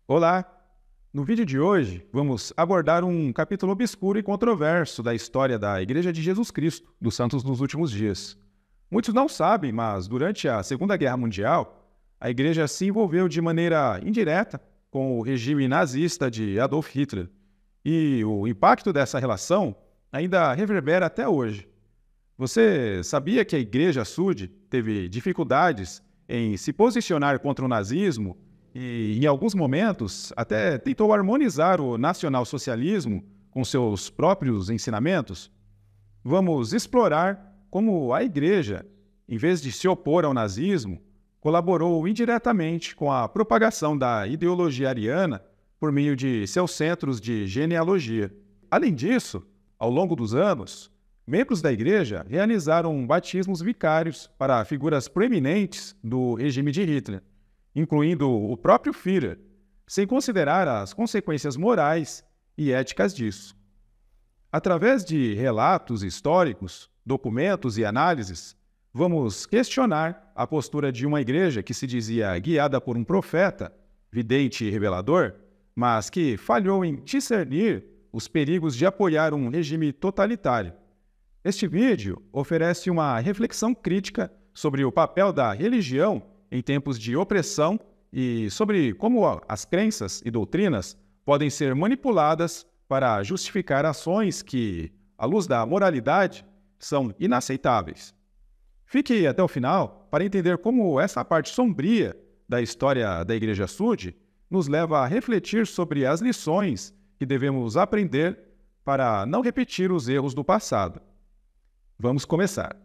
Olá! No vídeo de hoje, vamos abordar um capítulo obscuro e controverso da história da Igreja de Jesus Cristo, dos Santos dos Últimos Dias. Muitos não sabem, mas durante a Segunda Guerra Mundial, a Igreja se envolveu de maneira indireta com o regime nazista de Adolf Hitler. E o impacto dessa relação ainda reverbera até hoje. Você sabia que a Igreja Sud teve dificuldades em se posicionar contra o nazismo e, em alguns momentos, até tentou harmonizar o nacionalsocialismo com seus próprios ensinamentos? Vamos explorar como a Igreja, em vez de se opor ao nazismo, colaborou indiretamente com a propagação da ideologia ariana por meio de seus centros de genealogia. Além disso, ao longo dos anos, membros da Igreja realizaram batismos vicários para figuras proeminentes do regime de Hitler, incluindo o próprio Führer, sem considerar as consequências morais e éticas disso. Através de relatos históricos, documentos e análises, vamos questionar a postura de uma igreja que se dizia guiada por um profeta, vidente e revelador, mas que falhou em discernir os perigos de apoiar um regime totalitário. Este vídeo oferece uma reflexão crítica sobre o papel da religião em tempos de opressão e sobre como as crenças e doutrinas podem ser manipuladas para justificar ações que, à luz da moralidade, são inaceitáveis. Fique até o final para entender como essa parte sombria da história da Igreja Sud nos leva a refletir sobre as lições que devemos aprender para não repetir os erros do passado. Vamos começar.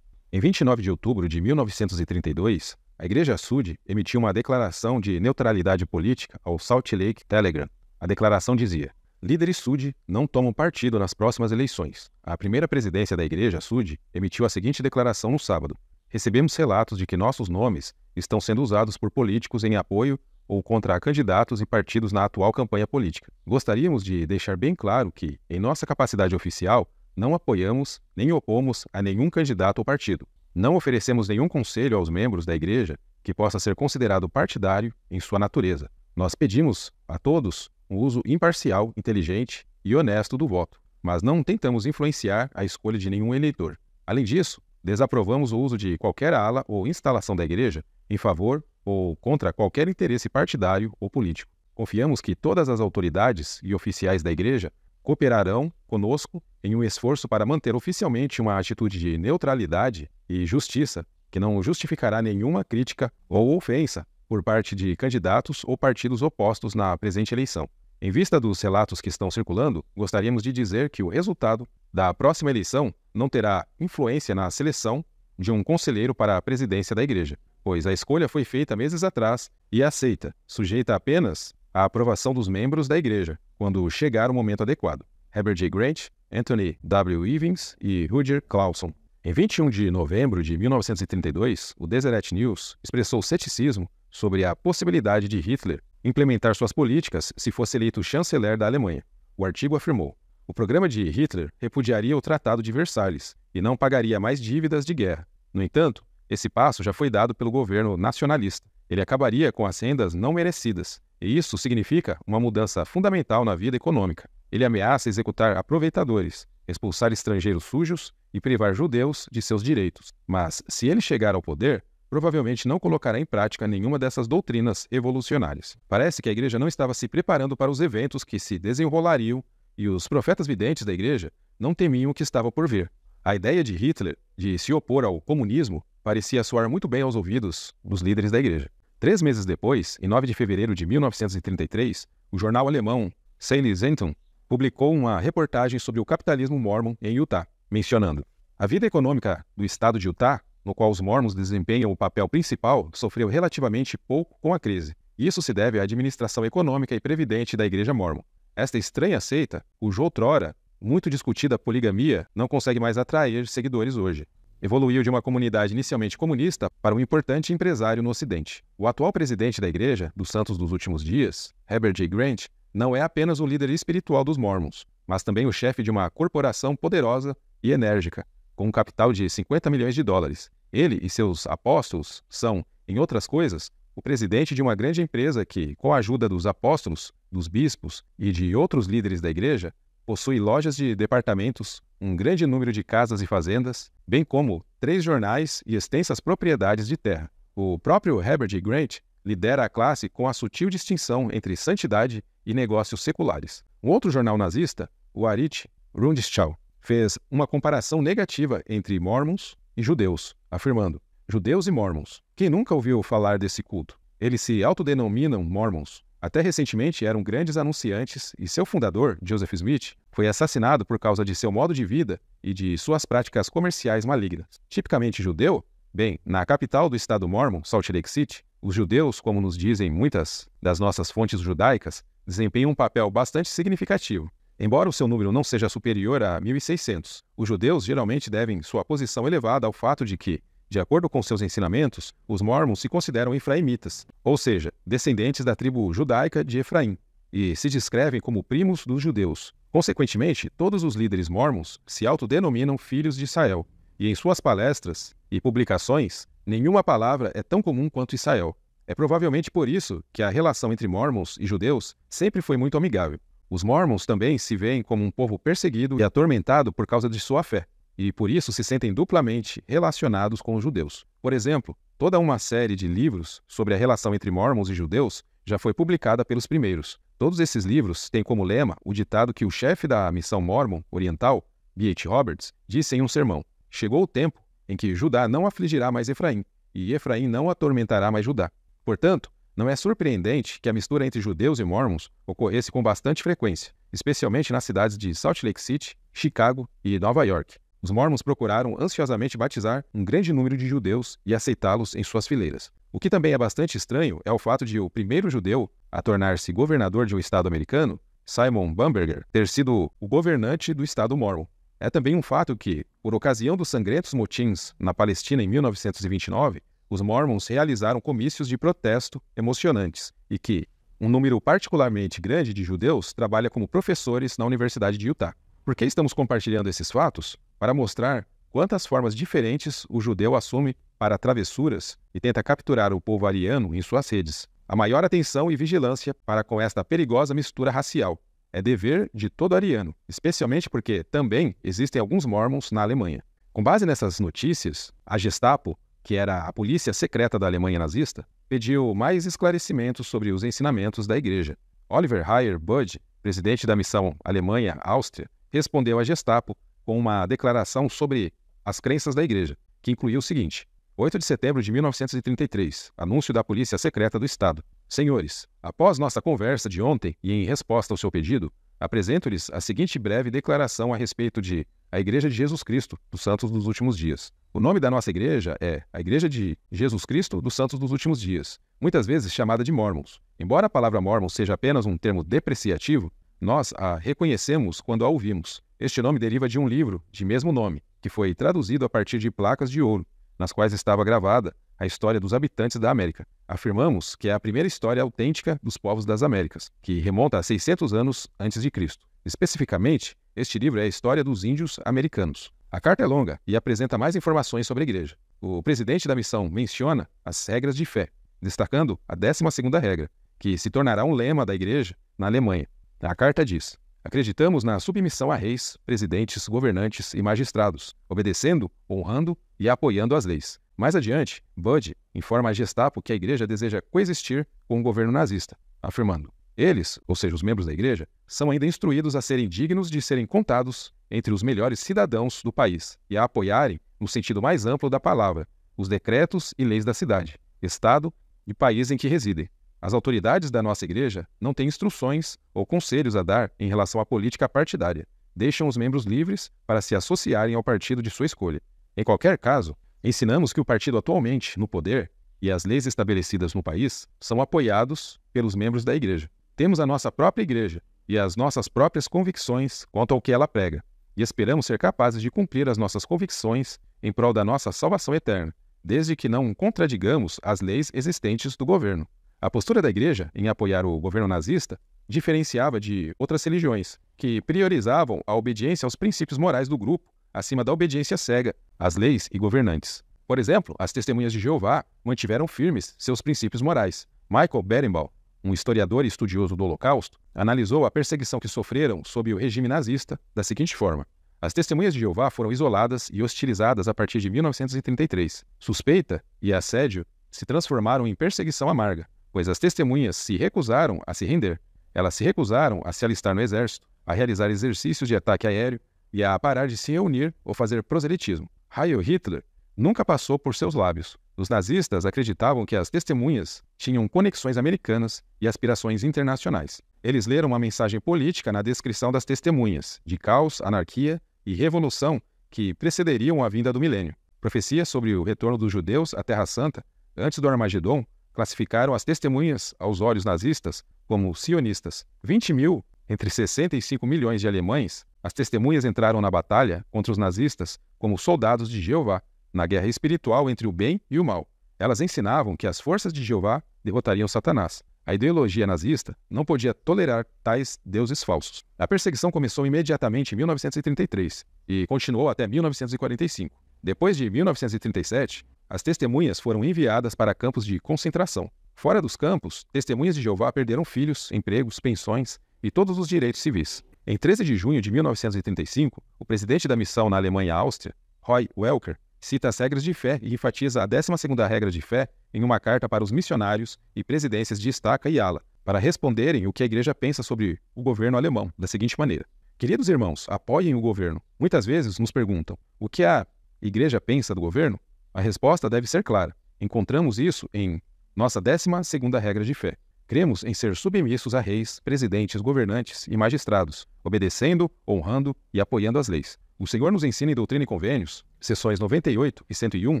Em 29 de outubro de 1932, a Igreja Sud emitiu uma declaração de neutralidade política ao Salt Lake Telegram. A declaração dizia: líderes Sud não tomam partido nas próximas eleições. A primeira presidência da Igreja Sud emitiu a seguinte declaração no sábado: recebemos relatos de que nossos nomes estão sendo usados por políticos em apoio ou contra candidatos e partidos na atual campanha política. Gostaríamos de deixar bem claro que, em nossa capacidade oficial, não apoiamos nem opomos a nenhum candidato ou partido. Não oferecemos nenhum conselho aos membros da Igreja que possa ser considerado partidário em sua natureza. Nós pedimos a todos um uso imparcial, inteligente e honesto do voto, mas não tentamos influenciar a escolha de nenhum eleitor. Além disso, desaprovamos o uso de qualquer ala ou instalação da Igreja em favor ou contra qualquer interesse partidário ou político. Confiamos que todas as autoridades e oficiais da Igreja cooperarão conosco em um esforço para manter oficialmente uma atitude de neutralidade e justiça que não justificará nenhuma crítica ou ofensa por parte de candidatos ou partidos opostos na presente eleição. Em vista dos relatos que estão circulando, gostaríamos de dizer que o resultado da próxima eleição não terá influência na seleção de um conselheiro para a presidência da Igreja, pois a escolha foi feita meses atrás e é aceita, sujeita apenas à aprovação dos membros da Igreja, quando chegar o momento adequado. Herbert J. Grant, Anthony W. Ivins e Roger Clauson. Em 21 de novembro de 1932, o Deseret News expressou ceticismo sobre a possibilidade de Hitler implementar suas políticas se fosse eleito chanceler da Alemanha. O artigo afirmou: o programa de Hitler repudiaria o Tratado de Versalhes e não pagaria mais dívidas de guerra. No entanto, esse passo já foi dado pelo governo nacionalista. Ele acabaria com as rendas não merecidas, e isso significa uma mudança fundamental na vida econômica. Ele ameaça executar aproveitadores, expulsar estrangeiros sujos e privar judeus de seus direitos. Mas, se ele chegar ao poder, provavelmente não colocará em prática nenhuma dessas doutrinas evolucionárias. Parece que a Igreja não estava se preparando para os eventos que se desenrolariam e os profetas videntes da Igreja não temiam o que estava por vir. A ideia de Hitler de se opor ao comunismo parecia soar muito bem aos ouvidos dos líderes da Igreja. 3 meses depois, em 9 de fevereiro de 1933, o jornal alemão Seine Zeitung publicou uma reportagem sobre o capitalismo mórmon em Utah, mencionando: a vida econômica do estado de Utah, no qual os mórmons desempenham o papel principal, sofreu relativamente pouco com a crise. Isso se deve à administração econômica e previdente da Igreja Mórmon. Esta estranha seita, cuja outrora muito discutida poligamia não consegue mais atrair seguidores hoje. Evoluiu de uma comunidade inicialmente comunista para um importante empresário no Ocidente. O atual presidente da Igreja, dos Santos dos Últimos Dias, Herbert J. Grant, não é apenas o líder espiritual dos Mormons. mas também o chefe de uma corporação poderosa e enérgica, com um capital de 50 milhões de dólares. Ele e seus apóstolos são, em outras coisas, o presidente de uma grande empresa que, com a ajuda dos apóstolos, dos bispos e de outros líderes da igreja, possui lojas de departamentos, um grande número de casas e fazendas, bem como 3 jornais e extensas propriedades de terra. O próprio Herbert G. Grant lidera a classe com a sutil distinção entre santidade e negócios seculares. Um outro jornal nazista, o Arit Rundschau, fez uma comparação negativa entre mormons e judeus, afirmando: judeus e mormons. Quem nunca ouviu falar desse culto? Eles se autodenominam mormons. Até recentemente eram grandes anunciantes e seu fundador, Joseph Smith, foi assassinado por causa de seu modo de vida e de suas práticas comerciais malignas. Tipicamente judeu? Bem, na capital do estado Mormon, Salt Lake City, os judeus, como nos dizem muitas das nossas fontes judaicas, desempenham um papel bastante significativo. Embora o seu número não seja superior a 1.600, os judeus geralmente devem sua posição elevada ao fato de que, de acordo com seus ensinamentos, os mormons se consideram efraimitas, ou seja, descendentes da tribo judaica de Efraim, e se descrevem como primos dos judeus. Consequentemente, todos os líderes mormons se autodenominam filhos de Israel, e em suas palestras e publicações, nenhuma palavra é tão comum quanto Israel. É provavelmente por isso que a relação entre mormons e judeus sempre foi muito amigável. Os mormons também se veem como um povo perseguido e atormentado por causa de sua fé, e por isso se sentem duplamente relacionados com os judeus. Por exemplo, toda uma série de livros sobre a relação entre mormons e judeus já foi publicada pelos primeiros. Todos esses livros têm como lema o ditado que o chefe da missão Mormon Oriental, B.H. Roberts, disse em um sermão: chegou o tempo em que Judá não afligirá mais Efraim, e Efraim não atormentará mais Judá. Portanto, não é surpreendente que a mistura entre judeus e mormons ocorresse com bastante frequência, especialmente nas cidades de Salt Lake City, Chicago e Nova York. Os mormons procuraram ansiosamente batizar um grande número de judeus e aceitá-los em suas fileiras. O que também é bastante estranho é o fato de o primeiro judeu a tornar-se governador de um estado americano, Simon Bamberger, ter sido o governante do estado mormon. É também um fato que, por ocasião dos sangrentos motins na Palestina em 1929, os mormons realizaram comícios de protesto emocionantes e que um número particularmente grande de judeus trabalha como professores na Universidade de Utah. Por que estamos compartilhando esses fatos? Para mostrar quantas formas diferentes o judeu assume para travessuras e tenta capturar o povo ariano em suas redes. A maior atenção e vigilância para com esta perigosa mistura racial é dever de todo ariano, especialmente porque também existem alguns mormons na Alemanha. Com base nessas notícias, a Gestapo, que era a polícia secreta da Alemanha nazista, pediu mais esclarecimentos sobre os ensinamentos da igreja. Oliver Heyer Budge, presidente da missão Alemanha-Áustria, respondeu à Gestapo com uma declaração sobre as crenças da igreja, que incluía o seguinte: 8 de setembro de 1933, anúncio da polícia secreta do Estado. Senhores, após nossa conversa de ontem e em resposta ao seu pedido, apresento-lhes a seguinte breve declaração a respeito de a Igreja de Jesus Cristo dos Santos dos Últimos Dias. O nome da nossa igreja é a Igreja de Jesus Cristo dos Santos dos Últimos Dias, muitas vezes chamada de Mormons. Embora a palavra Mormon seja apenas um termo depreciativo, nós a reconhecemos quando a ouvimos. Este nome deriva de um livro de mesmo nome, que foi traduzido a partir de placas de ouro, nas quais estava gravada a história dos habitantes da América. Afirmamos que é a primeira história autêntica dos povos das Américas, que remonta a 600 anos antes de Cristo. Especificamente, este livro é a história dos índios americanos. A carta é longa e apresenta mais informações sobre a igreja. O presidente da missão menciona as regras de fé, destacando a 12ª regra, que se tornará um lema da igreja na Alemanha. A carta diz: acreditamos na submissão a reis, presidentes, governantes e magistrados, obedecendo, honrando e apoiando as leis. Mais adiante, Budge informa a Gestapo que a igreja deseja coexistir com o governo nazista, afirmando: eles, ou seja, os membros da igreja, são ainda instruídos a serem dignos de serem contados entre os melhores cidadãos do país e a apoiarem, no sentido mais amplo da palavra, os decretos e leis da cidade, estado e país em que residem. As autoridades da nossa igreja não têm instruções ou conselhos a dar em relação à política partidária. Deixam os membros livres para se associarem ao partido de sua escolha. Em qualquer caso, ensinamos que o partido atualmente no poder e as leis estabelecidas no país são apoiados pelos membros da igreja. Temos a nossa própria igreja e as nossas próprias convicções quanto ao que ela prega, e esperamos ser capazes de cumprir as nossas convicções em prol da nossa salvação eterna, desde que não contradigamos as leis existentes do governo. A postura da igreja em apoiar o governo nazista diferenciava de outras religiões, que priorizavam a obediência aos princípios morais do grupo, acima da obediência cega às leis e governantes. Por exemplo, as Testemunhas de Jeová mantiveram firmes seus princípios morais. Michael Berenbaum, um historiador e estudioso do Holocausto, analisou a perseguição que sofreram sob o regime nazista da seguinte forma: as Testemunhas de Jeová foram isoladas e hostilizadas a partir de 1933. Suspeita e assédio se transformaram em perseguição amarga, pois as testemunhas se recusaram a se render. Elas se recusaram a se alistar no exército, a realizar exercícios de ataque aéreo e a parar de se reunir ou fazer proselitismo. Heil Hitler nunca passou por seus lábios. Os nazistas acreditavam que as testemunhas tinham conexões americanas e aspirações internacionais. Eles leram uma mensagem política na descrição das testemunhas, de caos, anarquia e revolução que precederiam a vinda do milênio. Profecias sobre o retorno dos judeus à Terra Santa antes do Armagedon classificaram as testemunhas aos olhos nazistas como sionistas. 20 mil entre 65 milhões de alemães, as testemunhas entraram na batalha contra os nazistas como soldados de Jeová, na guerra espiritual entre o bem e o mal. Elas ensinavam que as forças de Jeová derrotariam Satanás. A ideologia nazista não podia tolerar tais deuses falsos. A perseguição começou imediatamente em 1933 e continuou até 1945. Depois de 1937, as testemunhas foram enviadas para campos de concentração. Fora dos campos, testemunhas de Jeová perderam filhos, empregos, pensões e todos os direitos civis. Em 13 de junho de 1935, o presidente da missão na Alemanha-Áustria, Roy Welker, cita as regras de fé e enfatiza a 12ª regra de fé em uma carta para os missionários e presidências de Estaca e Ala, para responderem o que a igreja pensa sobre o governo alemão, da seguinte maneira: queridos irmãos, apoiem o governo. Muitas vezes nos perguntam, o que a igreja pensa do governo? A resposta deve ser clara. Encontramos isso em nossa 12ª regra de fé. Cremos em ser submissos a reis, presidentes, governantes e magistrados, obedecendo, honrando e apoiando as leis. O Senhor nos ensina em Doutrina e Convênios, seções 98 e 101,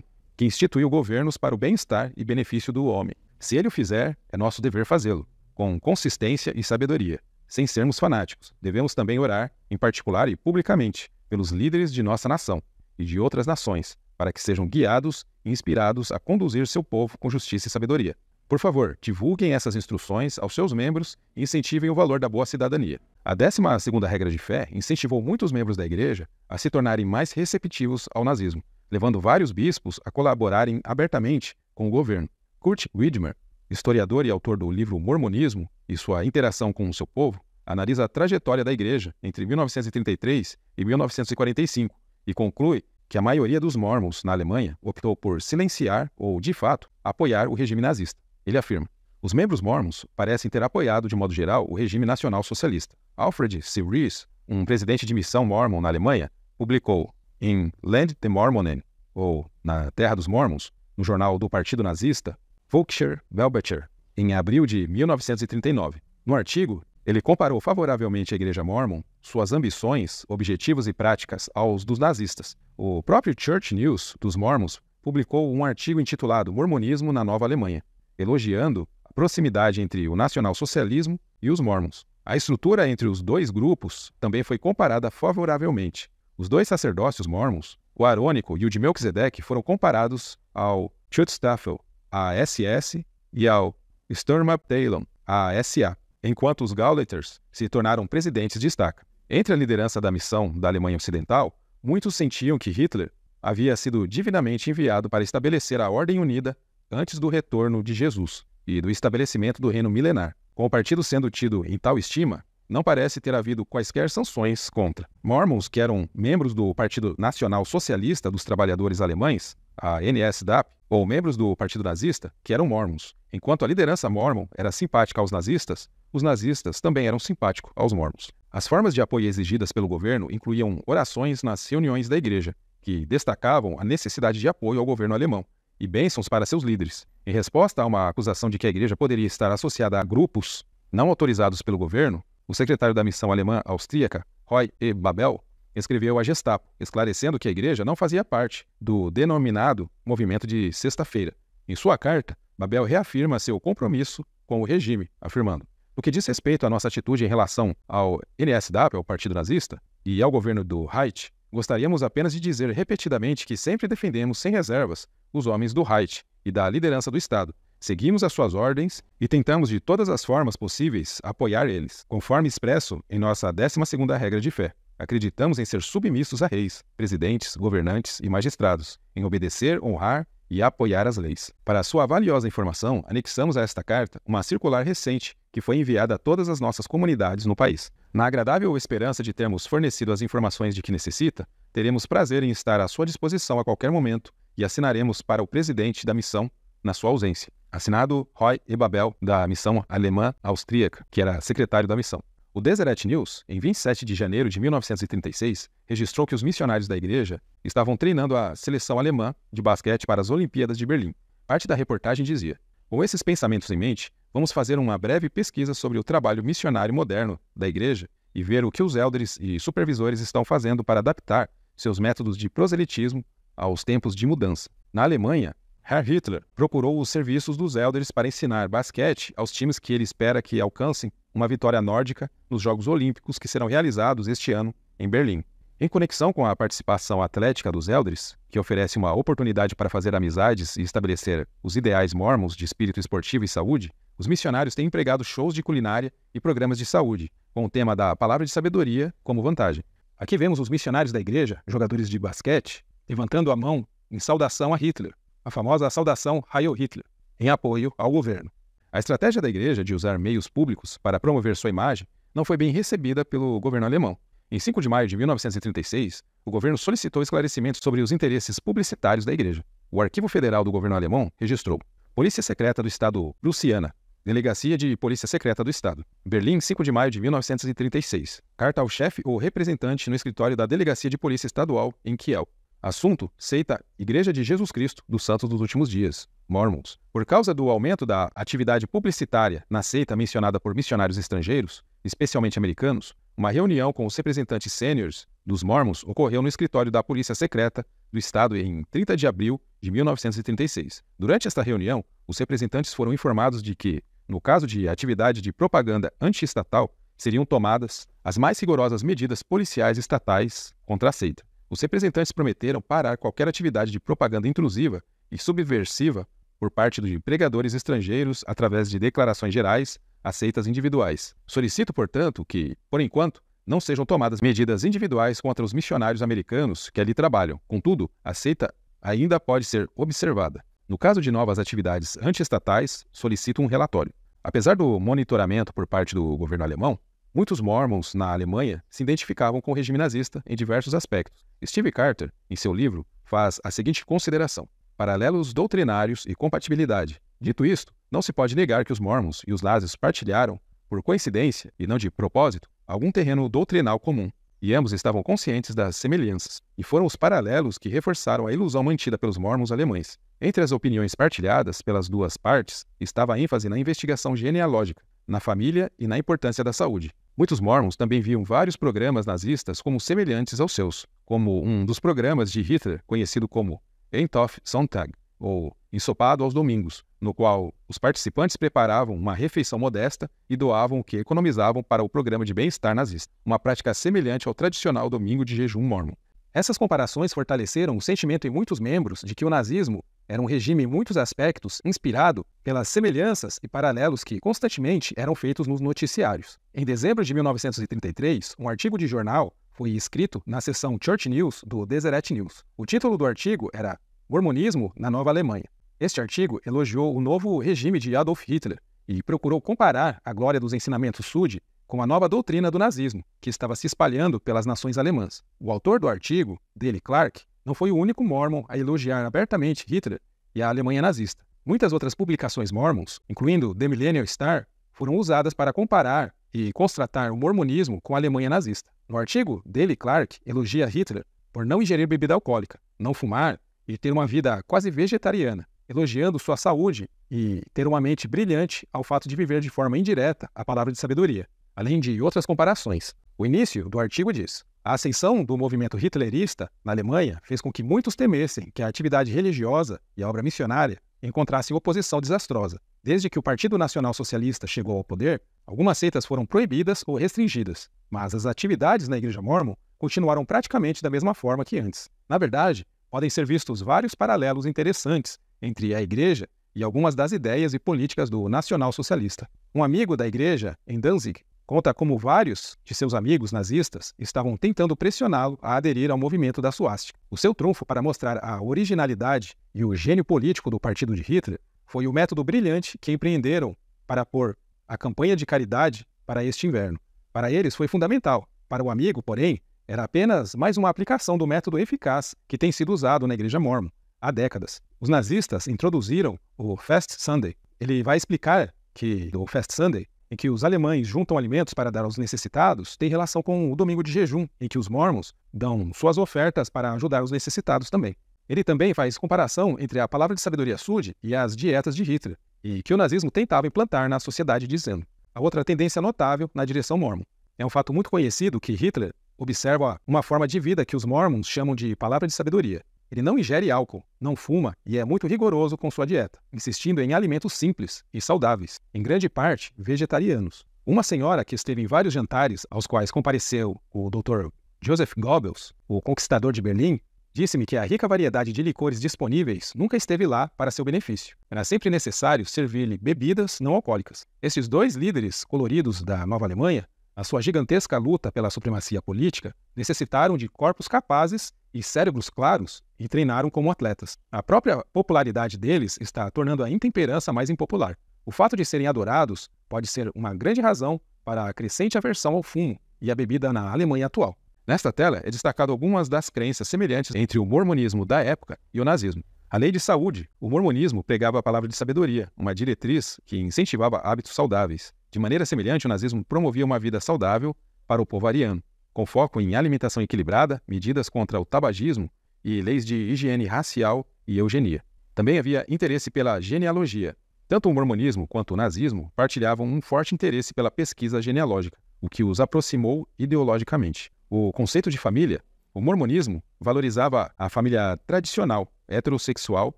que instituiu governos para o bem-estar e benefício do homem. Se ele o fizer, é nosso dever fazê-lo, com consistência e sabedoria, sem sermos fanáticos. Devemos também orar, em particular e publicamente, pelos líderes de nossa nação e de outras nações, para que sejam guiados e inspirados a conduzir seu povo com justiça e sabedoria. Por favor, divulguem essas instruções aos seus membros e incentivem o valor da boa cidadania. A 12ª regra de fé incentivou muitos membros da igreja a se tornarem mais receptivos ao nazismo, levando vários bispos a colaborarem abertamente com o governo. Kurt Widmer, historiador e autor do livro Mormonismo e sua interação com o seu povo, analisa a trajetória da igreja entre 1933 e 1945 e conclui que a maioria dos mormons na Alemanha optou por silenciar ou, de fato, apoiar o regime nazista. Ele afirma: os membros mormons parecem ter apoiado, de modo geral, o regime nacional socialista. Alfred C. Rees, um presidente de missão mormon na Alemanha, publicou em Land der Mormonen, ou Na Terra dos Mormons, no jornal do Partido Nazista, Volkscher Weltbecher, em abril de 1939. No artigo, ele comparou favoravelmente a Igreja Mormon, suas ambições, objetivos e práticas aos dos nazistas. O próprio Church News dos Mormons publicou um artigo intitulado Mormonismo na Nova Alemanha, elogiando a proximidade entre o nacional-socialismo e os mormons. A estrutura entre os dois grupos também foi comparada favoravelmente. Os dois sacerdócios mormons, o Arônico e o de Melquisedeque, foram comparados ao Schutzstaffel, a SS, e ao Sturmabteilung, a SA, enquanto os Gauleiters se tornaram presidentes de estaca. Entre a liderança da missão da Alemanha Ocidental, muitos sentiam que Hitler havia sido divinamente enviado para estabelecer a ordem unida antes do retorno de Jesus e do estabelecimento do reino milenar. Com o partido sendo tido em tal estima, não parece ter havido quaisquer sanções contra. Mormons, que eram membros do Partido Nacional Socialista dos Trabalhadores Alemães, a NSDAP, ou membros do Partido Nazista, que eram mormons. Enquanto a liderança mormon era simpática aos nazistas, os nazistas também eram simpáticos aos mormons. As formas de apoio exigidas pelo governo incluíam orações nas reuniões da igreja, que destacavam a necessidade de apoio ao governo alemão, e bênçãos para seus líderes. Em resposta a uma acusação de que a igreja poderia estar associada a grupos não autorizados pelo governo, o secretário da missão alemã austríaca, Roy E. Babel, escreveu à Gestapo, esclarecendo que a igreja não fazia parte do denominado movimento de Sexta-feira. Em sua carta, Babel reafirma seu compromisso com o regime, afirmando: no que diz respeito à nossa atitude em relação ao NSDAP, ao Partido Nazista, e ao governo do Reich, gostaríamos apenas de dizer repetidamente que sempre defendemos sem reservas os homens do Reich e da liderança do Estado, Seguimos as suas ordens e tentamos de todas as formas possíveis apoiar eles, conforme expresso em nossa 12ª regra de fé. Acreditamos em ser submissos a reis, presidentes, governantes e magistrados, em obedecer, honrar e apoiar as leis. Para sua valiosa informação, anexamos a esta carta uma circular recente que foi enviada a todas as nossas comunidades no país. Na agradável esperança de termos fornecido as informações de que necessita, teremos prazer em estar à sua disposição a qualquer momento e assinaremos para o presidente da missão na sua ausência. Assinado Roy E. Babel, da missão alemã-austríaca, que era secretário da missão. O Deseret News, em 27 de janeiro de 1936, registrou que os missionários da igreja estavam treinando a seleção alemã de basquete para as Olimpíadas de Berlim. Parte da reportagem dizia: com esses pensamentos em mente, vamos fazer uma breve pesquisa sobre o trabalho missionário moderno da igreja e ver o que os elders e supervisores estão fazendo para adaptar seus métodos de proselitismo aos tempos de mudança. Na Alemanha, Herr Hitler procurou os serviços dos elders para ensinar basquete aos times que ele espera que alcancem uma vitória nórdica nos Jogos Olímpicos que serão realizados este ano em Berlim. Em conexão com a participação atlética dos elders, que oferece uma oportunidade para fazer amizades e estabelecer os ideais mormons de espírito esportivo e saúde, os missionários têm empregado shows de culinária e programas de saúde, com o tema da palavra de sabedoria como vantagem. Aqui vemos os missionários da igreja, jogadores de basquete, levantando a mão em saudação a Hitler, a famosa saudação Heil Hitler, em apoio ao governo. A estratégia da igreja de usar meios públicos para promover sua imagem não foi bem recebida pelo governo alemão. Em 5 de maio de 1936, o governo solicitou esclarecimentos sobre os interesses publicitários da igreja. O Arquivo Federal do governo alemão registrou: Polícia Secreta do Estado Prussiana, Delegacia de Polícia Secreta do Estado. Berlim, 5 de maio de 1936. Carta ao chefe ou representante no escritório da Delegacia de Polícia Estadual em Kiel. Assunto: seita Igreja de Jesus Cristo dos Santos dos Últimos Dias, Mormons. Por causa do aumento da atividade publicitária na seita mencionada por missionários estrangeiros, especialmente americanos, uma reunião com os representantes sêniores dos Mormons ocorreu no escritório da Polícia Secreta do Estado em 30 de abril de 1936. Durante esta reunião, os representantes foram informados de que, no caso de atividade de propaganda anti-estatal, seriam tomadas as mais rigorosas medidas policiais estatais contra a seita. Os representantes prometeram parar qualquer atividade de propaganda intrusiva e subversiva por parte de pregadores estrangeiros através de declarações gerais a seitas individuais. Solicito, portanto, que, por enquanto, não sejam tomadas medidas individuais contra os missionários americanos que ali trabalham. Contudo, a seita ainda pode ser observada. No caso de novas atividades anti-estatais, solicito um relatório. Apesar do monitoramento por parte do governo alemão, muitos mormons na Alemanha se identificavam com o regime nazista em diversos aspectos. Steve Carter, em seu livro, faz a seguinte consideração: paralelos doutrinários e compatibilidade. Dito isto, não se pode negar que os mormons e os nazis partilharam, por coincidência e não de propósito, algum terreno doutrinal comum, e ambos estavam conscientes das semelhanças, e foram os paralelos que reforçaram a ilusão mantida pelos mormons alemães. Entre as opiniões partilhadas pelas duas partes estava a ênfase na investigação genealógica, na família e na importância da saúde. Muitos mormons também viam vários programas nazistas como semelhantes aos seus, como um dos programas de Hitler conhecido como Eintopf Sonntag, ou Ensopado aos Domingos, no qual os participantes preparavam uma refeição modesta e doavam o que economizavam para o programa de bem-estar nazista, uma prática semelhante ao tradicional domingo de jejum mórmon. Essas comparações fortaleceram o sentimento em muitos membros de que o nazismo era um regime em muitos aspectos inspirado pelas semelhanças e paralelos que constantemente eram feitos nos noticiários. Em dezembro de 1933, um artigo de jornal foi escrito na seção Church News do Deseret News. O título do artigo era Mormonismo na Nova Alemanha. Este artigo elogiou o novo regime de Adolf Hitler e procurou comparar a glória dos ensinamentos Sud com a nova doutrina do nazismo, que estava se espalhando pelas nações alemãs. O autor do artigo, Dale Clark, não foi o único mormon a elogiar abertamente Hitler e a Alemanha nazista. Muitas outras publicações mormons, incluindo The Millennial Star, foram usadas para comparar e constatar o mormonismo com a Alemanha nazista. No artigo, Dale Clark elogia Hitler por não ingerir bebida alcoólica, não fumar e ter uma vida quase vegetariana, elogiando sua saúde e ter uma mente brilhante ao fato de viver de forma indireta a palavra de sabedoria, além de outras comparações. O início do artigo diz: a ascensão do movimento hitlerista na Alemanha fez com que muitos temessem que a atividade religiosa e a obra missionária encontrassem oposição desastrosa. Desde que o Partido Nacional Socialista chegou ao poder, algumas seitas foram proibidas ou restringidas, mas as atividades na Igreja Mórmon continuaram praticamente da mesma forma que antes. Na verdade, podem ser vistos vários paralelos interessantes entre a Igreja e algumas das ideias e políticas do nacional-socialista. Um amigo da igreja, em Danzig, conta como vários de seus amigos nazistas estavam tentando pressioná-lo a aderir ao movimento da suástica. O seu trunfo para mostrar a originalidade e o gênio político do partido de Hitler foi o método brilhante que empreenderam para pôr a campanha de caridade para este inverno. Para eles foi fundamental. Para o amigo, porém, era apenas mais uma aplicação do método eficaz que tem sido usado na Igreja Mórmon há décadas. Os nazistas introduziram o Fast Sunday. Ele vai explicar que o Fast Sunday, em que os alemães juntam alimentos para dar aos necessitados, tem relação com o domingo de jejum, em que os mormons dão suas ofertas para ajudar os necessitados também. Ele também faz comparação entre a palavra de sabedoria Sud e as dietas de Hitler, e que o nazismo tentava implantar na sociedade, dizendo: a outra tendência notável na direção mormon. É um fato muito conhecido que Hitler observa uma forma de vida que os mormons chamam de palavra de sabedoria. Ele não ingere álcool, não fuma e é muito rigoroso com sua dieta, insistindo em alimentos simples e saudáveis, em grande parte vegetarianos. Uma senhora que esteve em vários jantares aos quais compareceu o Dr. Joseph Goebbels, o conquistador de Berlim, disse-me que a rica variedade de licores disponíveis nunca esteve lá para seu benefício. Era sempre necessário servir-lhe bebidas não alcoólicas. Esses dois líderes coloridos da Nova Alemanha, a sua gigantesca luta pela supremacia política, necessitaram de corpos capazes e cérebros claros e treinaram como atletas. A própria popularidade deles está tornando a intemperança mais impopular. O fato de serem adorados pode ser uma grande razão para a crescente aversão ao fumo e à bebida na Alemanha atual. Nesta tela é destacado algumas das crenças semelhantes entre o mormonismo da época e o nazismo. A lei de saúde. O mormonismo pregava a palavra de sabedoria, uma diretriz que incentivava hábitos saudáveis. De maneira semelhante, o nazismo promovia uma vida saudável para o povo ariano, com foco em alimentação equilibrada, medidas contra o tabagismo e leis de higiene racial e eugenia. Também havia interesse pela genealogia. Tanto o mormonismo quanto o nazismo partilhavam um forte interesse pela pesquisa genealógica, o que os aproximou ideologicamente. O conceito de família. O mormonismo valorizava a família tradicional, heterossexual,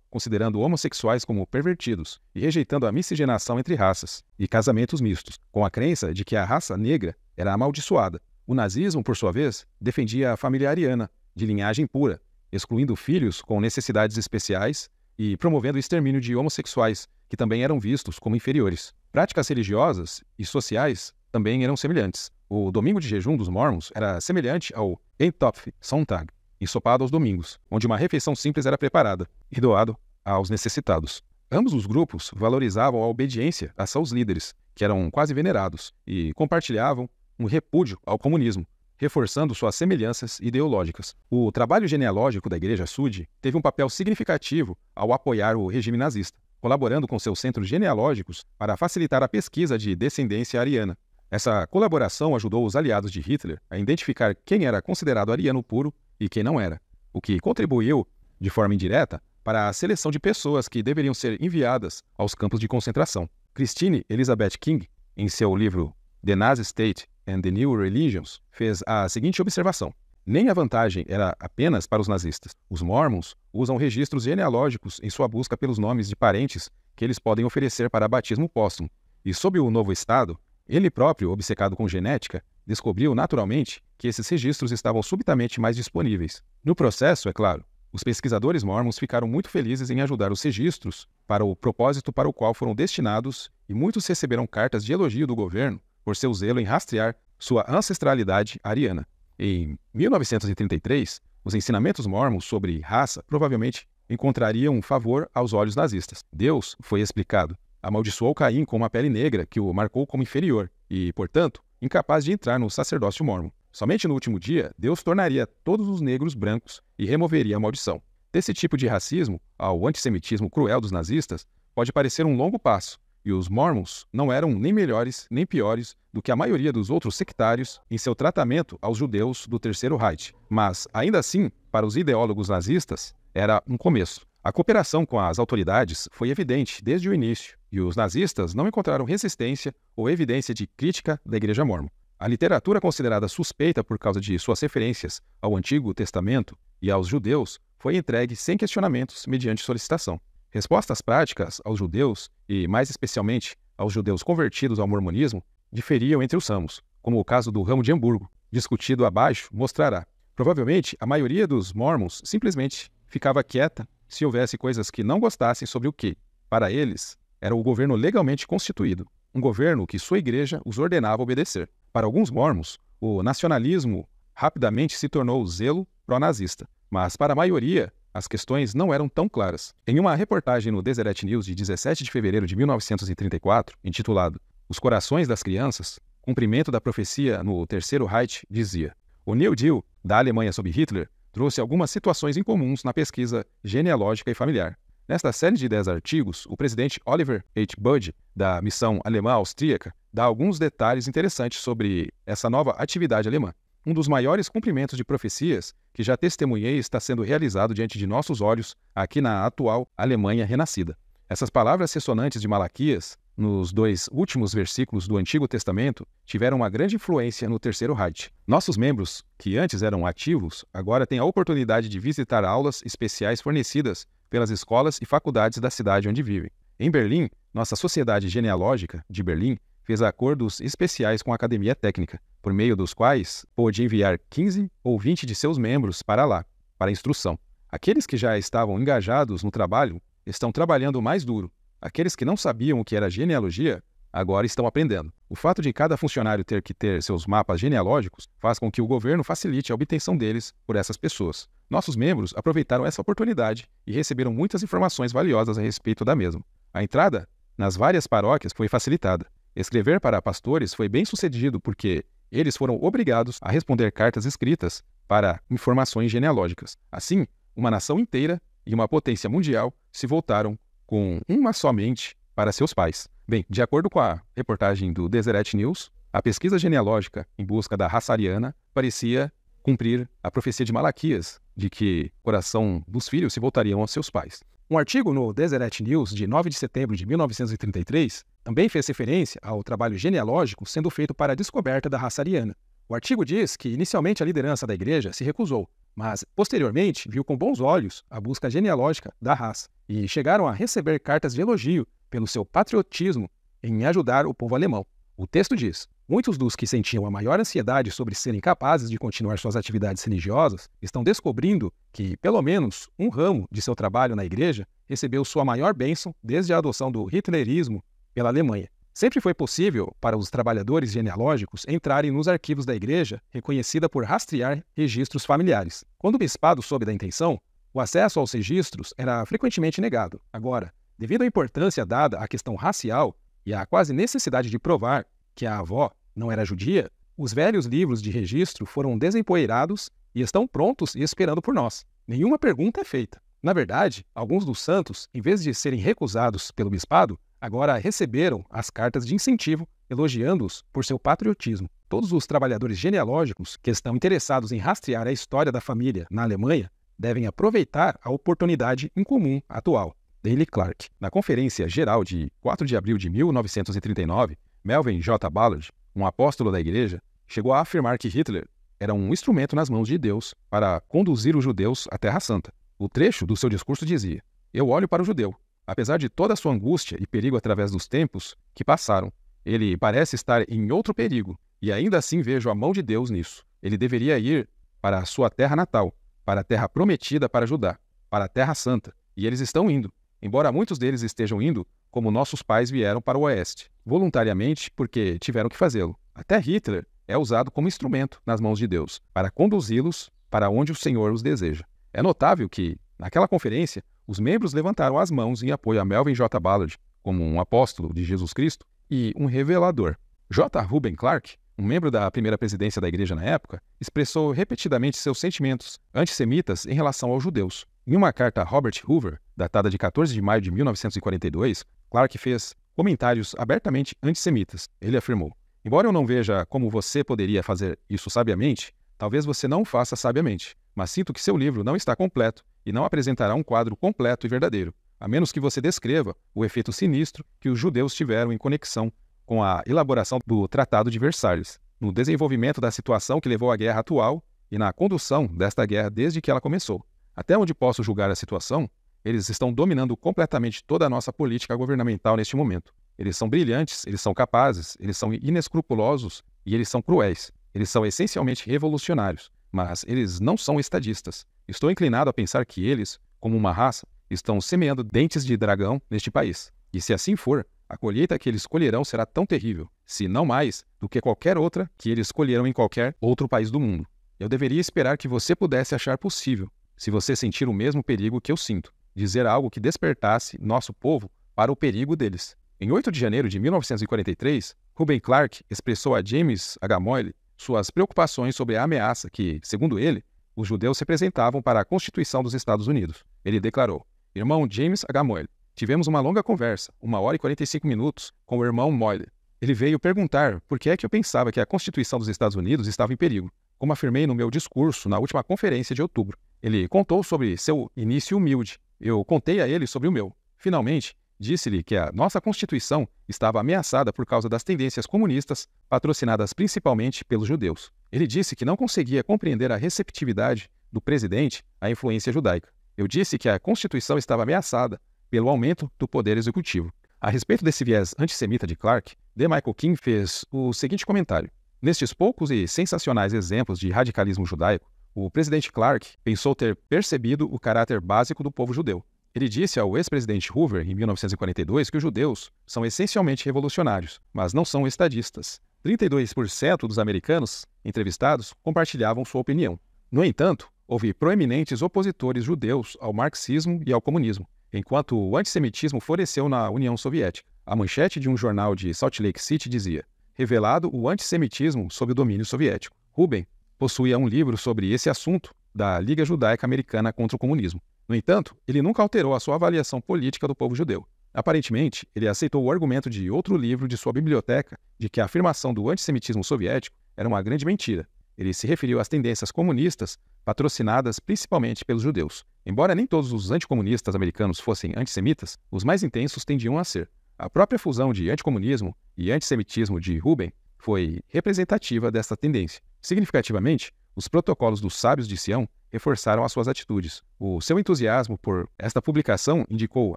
considerando homossexuais como pervertidos e rejeitando a miscigenação entre raças e casamentos mistos, com a crença de que a raça negra era amaldiçoada. O nazismo, por sua vez, defendia a família ariana, de linhagem pura, excluindo filhos com necessidades especiais e promovendo o extermínio de homossexuais, que também eram vistos como inferiores. Práticas religiosas e sociais também eram semelhantes. O domingo de jejum dos mormons era semelhante ao Eintopf Sonntag, ensopado aos domingos, onde uma refeição simples era preparada e doado aos necessitados. Ambos os grupos valorizavam a obediência a seus líderes, que eram quase venerados, e compartilhavam um repúdio ao comunismo, reforçando suas semelhanças ideológicas. O trabalho genealógico da Igreja Sud teve um papel significativo ao apoiar o regime nazista, colaborando com seus centros genealógicos para facilitar a pesquisa de descendência ariana. Essa colaboração ajudou os aliados de Hitler a identificar quem era considerado ariano puro e quem não era, o que contribuiu, de forma indireta, para a seleção de pessoas que deveriam ser enviadas aos campos de concentração. Christine Elizabeth King, em seu livro The Nazi State and the New Religions, fez a seguinte observação: nem a vantagem era apenas para os nazistas. Os mormons usam registros genealógicos em sua busca pelos nomes de parentes que eles podem oferecer para batismo póstumo, e sob o novo Estado, ele próprio, obcecado com genética, descobriu naturalmente que esses registros estavam subitamente mais disponíveis. No processo, é claro, os pesquisadores mormons ficaram muito felizes em ajudar os registros para o propósito para o qual foram destinados, e muitos receberam cartas de elogio do governo por seu zelo em rastrear sua ancestralidade ariana. Em 1933, os ensinamentos mormons sobre raça provavelmente encontrariam um favor aos olhos nazistas. Deus, foi explicado, amaldiçoou Caim com uma pele negra que o marcou como inferior e, portanto, incapaz de entrar no sacerdócio mormon. Somente no último dia, Deus tornaria todos os negros brancos e removeria a maldição. Desse tipo de racismo ao antissemitismo cruel dos nazistas pode parecer um longo passo, e os mormons não eram nem melhores nem piores do que a maioria dos outros sectários em seu tratamento aos judeus do Terceiro Reich. Mas, ainda assim, para os ideólogos nazistas, era um começo. A cooperação com as autoridades foi evidente desde o início, e os nazistas não encontraram resistência ou evidência de crítica da Igreja Mórmon. A literatura considerada suspeita por causa de suas referências ao Antigo Testamento e aos judeus foi entregue sem questionamentos mediante solicitação. Respostas práticas aos judeus, e mais especialmente aos judeus convertidos ao mormonismo, diferiam entre os ramos, como o caso do ramo de Hamburgo, discutido abaixo, mostrará. Provavelmente, a maioria dos mormons simplesmente ficava quieta se houvesse coisas que não gostassem sobre o que, Para eles, era o governo legalmente constituído, um governo que sua igreja os ordenava obedecer. Para alguns mormons, o nacionalismo rapidamente se tornou zelo pró-nazista, mas para a maioria, as questões não eram tão claras. Em uma reportagem no Deseret News de 17 de fevereiro de 1934, intitulado Os Corações das Crianças, cumprimento da profecia no Terceiro Reich, dizia: o New Deal da Alemanha sob Hitler trouxe algumas situações incomuns na pesquisa genealógica e familiar. Nesta série de 10 artigos, o presidente Oliver H. Budge, da missão alemã austríaca, dá alguns detalhes interessantes sobre essa nova atividade alemã. Um dos maiores cumprimentos de profecias que já testemunhei está sendo realizado diante de nossos olhos aqui na atual Alemanha renascida. Essas palavras ressonantes de Malaquias, nos 2 últimos versículos do Antigo Testamento, tiveram uma grande influência no Terceiro Reich. Nossos membros, que antes eram ativos, agora têm a oportunidade de visitar aulas especiais fornecidas pelas escolas e faculdades da cidade onde vivem. Em Berlim, nossa Sociedade Genealógica de Berlim fez acordos especiais com a Academia Técnica, por meio dos quais pôde enviar 15 ou 20 de seus membros para lá, para instrução. Aqueles que já estavam engajados no trabalho estão trabalhando mais duro. Aqueles que não sabiam o que era genealogia, agora estão aprendendo. O fato de cada funcionário ter que ter seus mapas genealógicos faz com que o governo facilite a obtenção deles por essas pessoas. Nossos membros aproveitaram essa oportunidade e receberam muitas informações valiosas a respeito da mesma. A entrada nas várias paróquias foi facilitada. Escrever para pastores foi bem sucedido porque eles foram obrigados a responder cartas escritas para informações genealógicas. Assim, uma nação inteira e uma potência mundial se voltaram com uma só mente para seus pais. Bem, de acordo com a reportagem do Deseret News, a pesquisa genealógica em busca da raça ariana parecia cumprir a profecia de Malaquias, de que o coração dos filhos se voltariam aos seus pais. Um artigo no Deseret News de 9 de setembro de 1933 também fez referência ao trabalho genealógico sendo feito para a descoberta da raça ariana. O artigo diz que inicialmente a liderança da igreja se recusou, mas posteriormente viu com bons olhos a busca genealógica da raça e chegaram a receber cartas de elogio pelo seu patriotismo em ajudar o povo alemão. O texto diz: muitos dos que sentiam a maior ansiedade sobre serem capazes de continuar suas atividades religiosas estão descobrindo que, pelo menos, um ramo de seu trabalho na igreja recebeu sua maior bênção desde a adoção do hitlerismo pela Alemanha. Sempre foi possível para os trabalhadores genealógicos entrarem nos arquivos da igreja, reconhecida por rastrear registros familiares. Quando o bispado soube da intenção, o acesso aos registros era frequentemente negado. Agora, devido à importância dada à questão racial e à quase necessidade de provar que a avó não era judia, os velhos livros de registro foram desempoeirados e estão prontos e esperando por nós. Nenhuma pergunta é feita. Na verdade, alguns dos santos, em vez de serem recusados pelo bispado, agora receberam as cartas de incentivo, elogiando-os por seu patriotismo. Todos os trabalhadores genealógicos que estão interessados em rastrear a história da família na Alemanha devem aproveitar a oportunidade incomum atual. Daley Clark. Na Conferência Geral de 4 de abril de 1939, Melvin J. Ballard, um apóstolo da igreja, chegou a afirmar que Hitler era um instrumento nas mãos de Deus para conduzir os judeus à Terra Santa. O trecho do seu discurso dizia: "Eu olho para o judeu. Apesar de toda a sua angústia e perigo através dos tempos que passaram, ele parece estar em outro perigo, e ainda assim vejo a mão de Deus nisso. Ele deveria ir para a sua terra natal, para a terra prometida para Judá, para a Terra Santa, e eles estão indo, embora muitos deles estejam indo como nossos pais vieram para o Oeste, voluntariamente porque tiveram que fazê-lo. Até Hitler é usado como instrumento nas mãos de Deus, para conduzi-los para onde o Senhor os deseja." É notável que, naquela conferência, os membros levantaram as mãos em apoio a Melvin J. Ballard como um apóstolo de Jesus Cristo e um revelador. J. Reuben Clark, um membro da primeira presidência da igreja na época, expressou repetidamente seus sentimentos antissemitas em relação aos judeus. Em uma carta a Robert Hoover, datada de 14 de maio de 1942, Clark fez comentários abertamente antissemitas. Ele afirmou: "Embora eu não veja como você poderia fazer isso sabiamente, talvez você não o faça sabiamente, mas sinto que seu livro não está completo e não apresentará um quadro completo e verdadeiro, a menos que você descreva o efeito sinistro que os judeus tiveram em conexão com a elaboração do Tratado de Versalhes, no desenvolvimento da situação que levou à guerra atual e na condução desta guerra desde que ela começou. Até onde posso julgar a situação, eles estão dominando completamente toda a nossa política governamental neste momento. Eles são brilhantes, eles são capazes, eles são inescrupulosos e eles são cruéis. Eles são essencialmente revolucionários, mas eles não são estadistas. Estou inclinado a pensar que eles, como uma raça, estão semeando dentes de dragão neste país. E se assim for, a colheita que eles colherão será tão terrível, se não mais, do que qualquer outra que eles colheram em qualquer outro país do mundo. Eu deveria esperar que você pudesse achar possível, se você sentir o mesmo perigo que eu sinto, dizer algo que despertasse nosso povo para o perigo deles. Em 8 de janeiro de 1943, Reuben Clark expressou a James H. Moyle suas preocupações sobre a ameaça que, segundo ele, os judeus representavam para a Constituição dos Estados Unidos. Ele declarou: "Irmão James H. Moyle, tivemos uma longa conversa, 1 hora e 45 minutos, com o irmão Moyle. Ele veio perguntar por que é que eu pensava que a Constituição dos Estados Unidos estava em perigo. Como afirmei no meu discurso na última conferência de outubro. Ele contou sobre seu início humilde. Eu contei a ele sobre o meu. Finalmente, disse-lhe que a nossa Constituição estava ameaçada por causa das tendências comunistas, patrocinadas principalmente pelos judeus. Ele disse que não conseguia compreender a receptividade do presidente à influência judaica. Eu disse que a Constituição estava ameaçada pelo aumento do poder executivo." A respeito desse viés antissemita de Clark, D. Michael King fez o seguinte comentário: "Nestes poucos e sensacionais exemplos de radicalismo judaico, o presidente Clark pensou ter percebido o caráter básico do povo judeu. Ele disse ao ex-presidente Hoover, em 1942, que os judeus são essencialmente revolucionários, mas não são estadistas. 32% dos americanos entrevistados compartilhavam sua opinião. No entanto, houve proeminentes opositores judeus ao marxismo e ao comunismo, enquanto o antissemitismo floresceu na União Soviética. A manchete de um jornal de Salt Lake City dizia: 'Revelado o antissemitismo sob o domínio soviético.' Rubin possuía um livro sobre esse assunto da Liga Judaica Americana contra o Comunismo. No entanto, ele nunca alterou a sua avaliação política do povo judeu. Aparentemente, ele aceitou o argumento de outro livro de sua biblioteca de que a afirmação do antissemitismo soviético era uma grande mentira. Ele se referiu às tendências comunistas patrocinadas principalmente pelos judeus. Embora nem todos os anticomunistas americanos fossem antissemitas, os mais intensos tendiam a ser. A própria fusão de anticomunismo e antissemitismo de Rubin foi representativa dessa tendência. Significativamente, os protocolos dos sábios de Sião reforçaram as suas atitudes. O seu entusiasmo por esta publicação indicou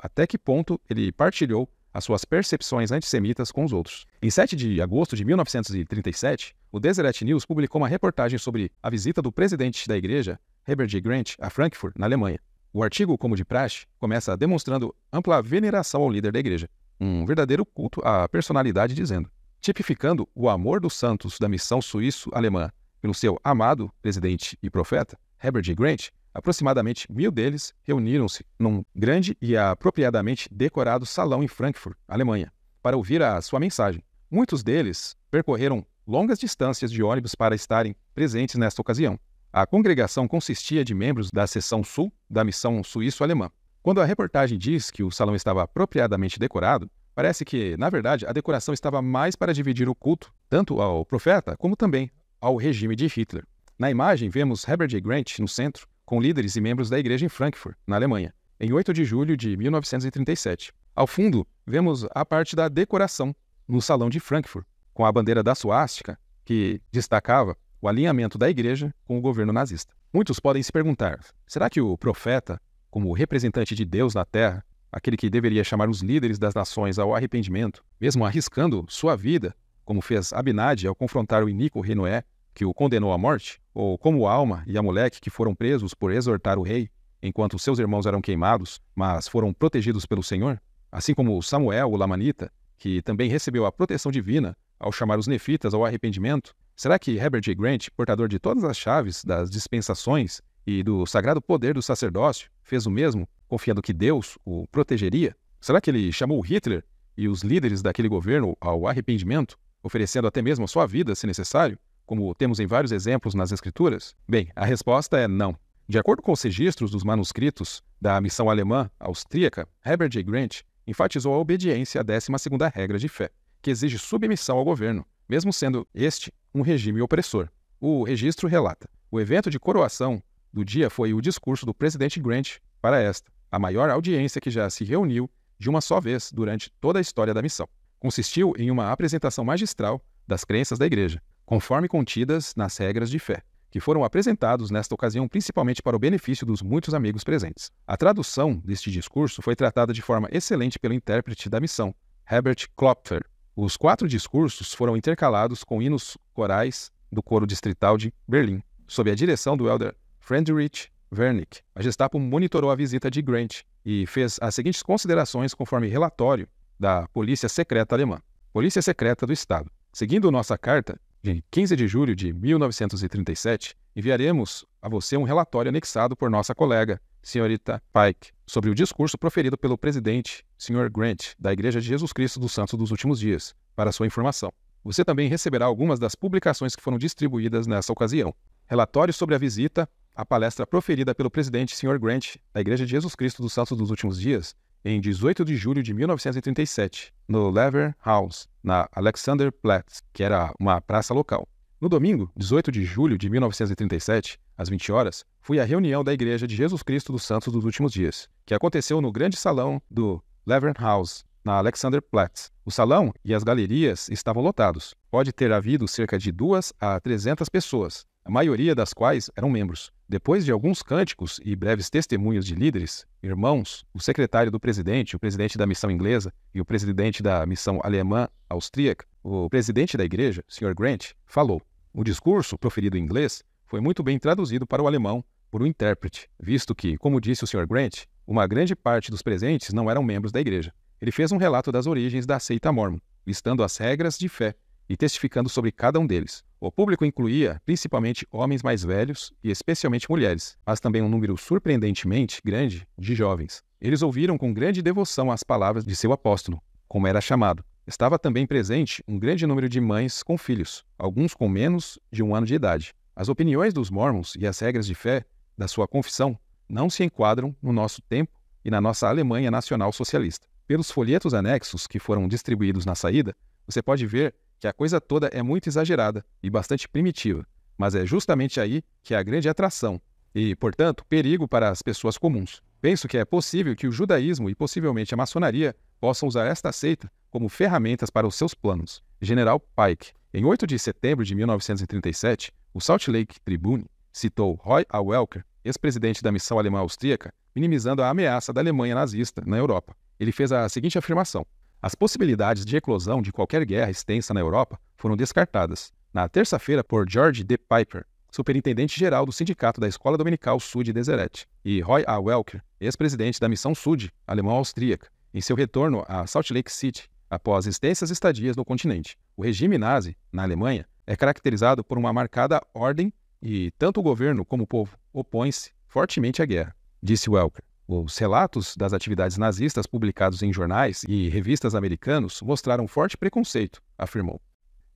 até que ponto ele partilhou as suas percepções antissemitas com os outros. Em 7 de agosto de 1937, o Deseret News publicou uma reportagem sobre a visita do presidente da igreja, Herbert J. Grant, a Frankfurt, na Alemanha. O artigo, como de praxe, começa demonstrando ampla veneração ao líder da igreja, um verdadeiro culto à personalidade, dizendo: tipificando o amor dos santos da missão suíço-alemã pelo seu amado presidente e profeta, Herbert J. Grant, aproximadamente 1000 deles reuniram-se num grande e apropriadamente decorado salão em Frankfurt, Alemanha, para ouvir a sua mensagem. Muitos deles percorreram longas distâncias de ônibus para estarem presentes nesta ocasião. A congregação consistia de membros da seção sul da missão suíço-alemã. Quando a reportagem diz que o salão estava apropriadamente decorado, parece que, na verdade, a decoração estava mais para dividir o culto, tanto ao profeta como também ao regime de Hitler. Na imagem, vemos Herbert J. Grant no centro, com líderes e membros da igreja em Frankfurt, na Alemanha, em 8 de julho de 1937. Ao fundo, vemos a parte da decoração no salão de Frankfurt, com a bandeira da suástica, que destacava o alinhamento da igreja com o governo nazista. Muitos podem se perguntar, será que o profeta, como representante de Deus na terra, aquele que deveria chamar os líderes das nações ao arrependimento, mesmo arriscando sua vida, como fez Abinadi ao confrontar o iníquo rei Noé, que o condenou à morte, ou como Alma e Amoleque, que foram presos por exortar o rei, enquanto seus irmãos eram queimados, mas foram protegidos pelo Senhor, assim como Samuel, o Lamanita, que também recebeu a proteção divina ao chamar os nefitas ao arrependimento, será que Herbert J. Grant, portador de todas as chaves das dispensações e do sagrado poder do sacerdócio, fez o mesmo, confiando que Deus o protegeria? Será que ele chamou Hitler e os líderes daquele governo ao arrependimento, oferecendo até mesmo a sua vida, se necessário, como temos em vários exemplos nas Escrituras? Bem, a resposta é não. De acordo com os registros dos manuscritos da missão alemã austríaca, Herbert J. Grant enfatizou a obediência à 12ª regra de fé, que exige submissão ao governo, mesmo sendo este um regime opressor. O registro relata: o evento de coroação do dia foi o discurso do presidente Grant para esta, a maior audiência que já se reuniu de uma só vez durante toda a história da missão. Consistiu em uma apresentação magistral das crenças da igreja, conforme contidas nas regras de fé, que foram apresentados nesta ocasião principalmente para o benefício dos muitos amigos presentes. A tradução deste discurso foi tratada de forma excelente pelo intérprete da missão, Herbert Klopfer. Os 4 discursos foram intercalados com hinos corais do coro distrital de Berlim, sob a direção do elder Friedrich Wernick, a Gestapo monitorou a visita de Grant e fez as seguintes considerações conforme relatório da Polícia Secreta Alemã. Polícia Secreta do Estado. Seguindo nossa carta, de 15 de julho de 1937, enviaremos a você um relatório anexado por nossa colega, senhorita Pike, sobre o discurso proferido pelo presidente, Sr. Grant, da Igreja de Jesus Cristo dos Santos dos Últimos Dias, para sua informação. Você também receberá algumas das publicações que foram distribuídas nessa ocasião. Relatório sobre a visita, a palestra proferida pelo presidente Sr. Grant, da Igreja de Jesus Cristo dos Santos dos Últimos Dias, em 18 de julho de 1937, no Lever House, na Alexanderplatz, que era uma praça local. No domingo, 18 de julho de 1937, às 20 horas, fui à reunião da Igreja de Jesus Cristo dos Santos dos Últimos Dias, que aconteceu no grande salão do Lever House, na Alexanderplatz. O salão e as galerias estavam lotados. Pode ter havido cerca de 200 a 300 pessoas, a maioria das quais eram membros. Depois de alguns cânticos e breves testemunhos de líderes, irmãos, o secretário do presidente, o presidente da missão inglesa e o presidente da missão alemã-austríaca, o presidente da igreja, Sr. Grant, falou. O discurso, proferido em inglês, foi muito bem traduzido para o alemão por um intérprete, visto que, como disse o Sr. Grant, uma grande parte dos presentes não eram membros da igreja. Ele fez um relato das origens da seita mórmon, listando as regras de fé e testificando sobre cada um deles. O público incluía principalmente homens mais velhos e especialmente mulheres, mas também um número surpreendentemente grande de jovens. Eles ouviram com grande devoção as palavras de seu apóstolo, como era chamado. Estava também presente um grande número de mães com filhos, alguns com menos de 1 ano de idade. As opiniões dos mormons e as regras de fé da sua confissão não se enquadram no nosso tempo e na nossa Alemanha nacional socialista. Pelos folhetos anexos que foram distribuídos na saída, você pode ver que a coisa toda é muito exagerada e bastante primitiva, mas é justamente aí que há a grande atração e, portanto, perigo para as pessoas comuns. Penso que é possível que o judaísmo e possivelmente a maçonaria possam usar esta seita como ferramentas para os seus planos. General Pike, em 8 de setembro de 1937, o Salt Lake Tribune citou Roy A. Welker, ex-presidente da missão alemã austríaca, minimizando a ameaça da Alemanha nazista na Europa. Ele fez a seguinte afirmação: as possibilidades de eclosão de qualquer guerra extensa na Europa foram descartadas. Na terça-feira, por George D. Piper, superintendente-geral do Sindicato da Escola Dominical Sud Deseret, e Roy A. Welker, ex-presidente da Missão Sud, alemão-austríaca, em seu retorno a Salt Lake City, após extensas estadias no continente. O regime nazi, na Alemanha, é caracterizado por uma marcada ordem e tanto o governo como o povo opõem-se fortemente à guerra, disse Welker. Os relatos das atividades nazistas publicados em jornais e revistas americanos mostraram forte preconceito, afirmou.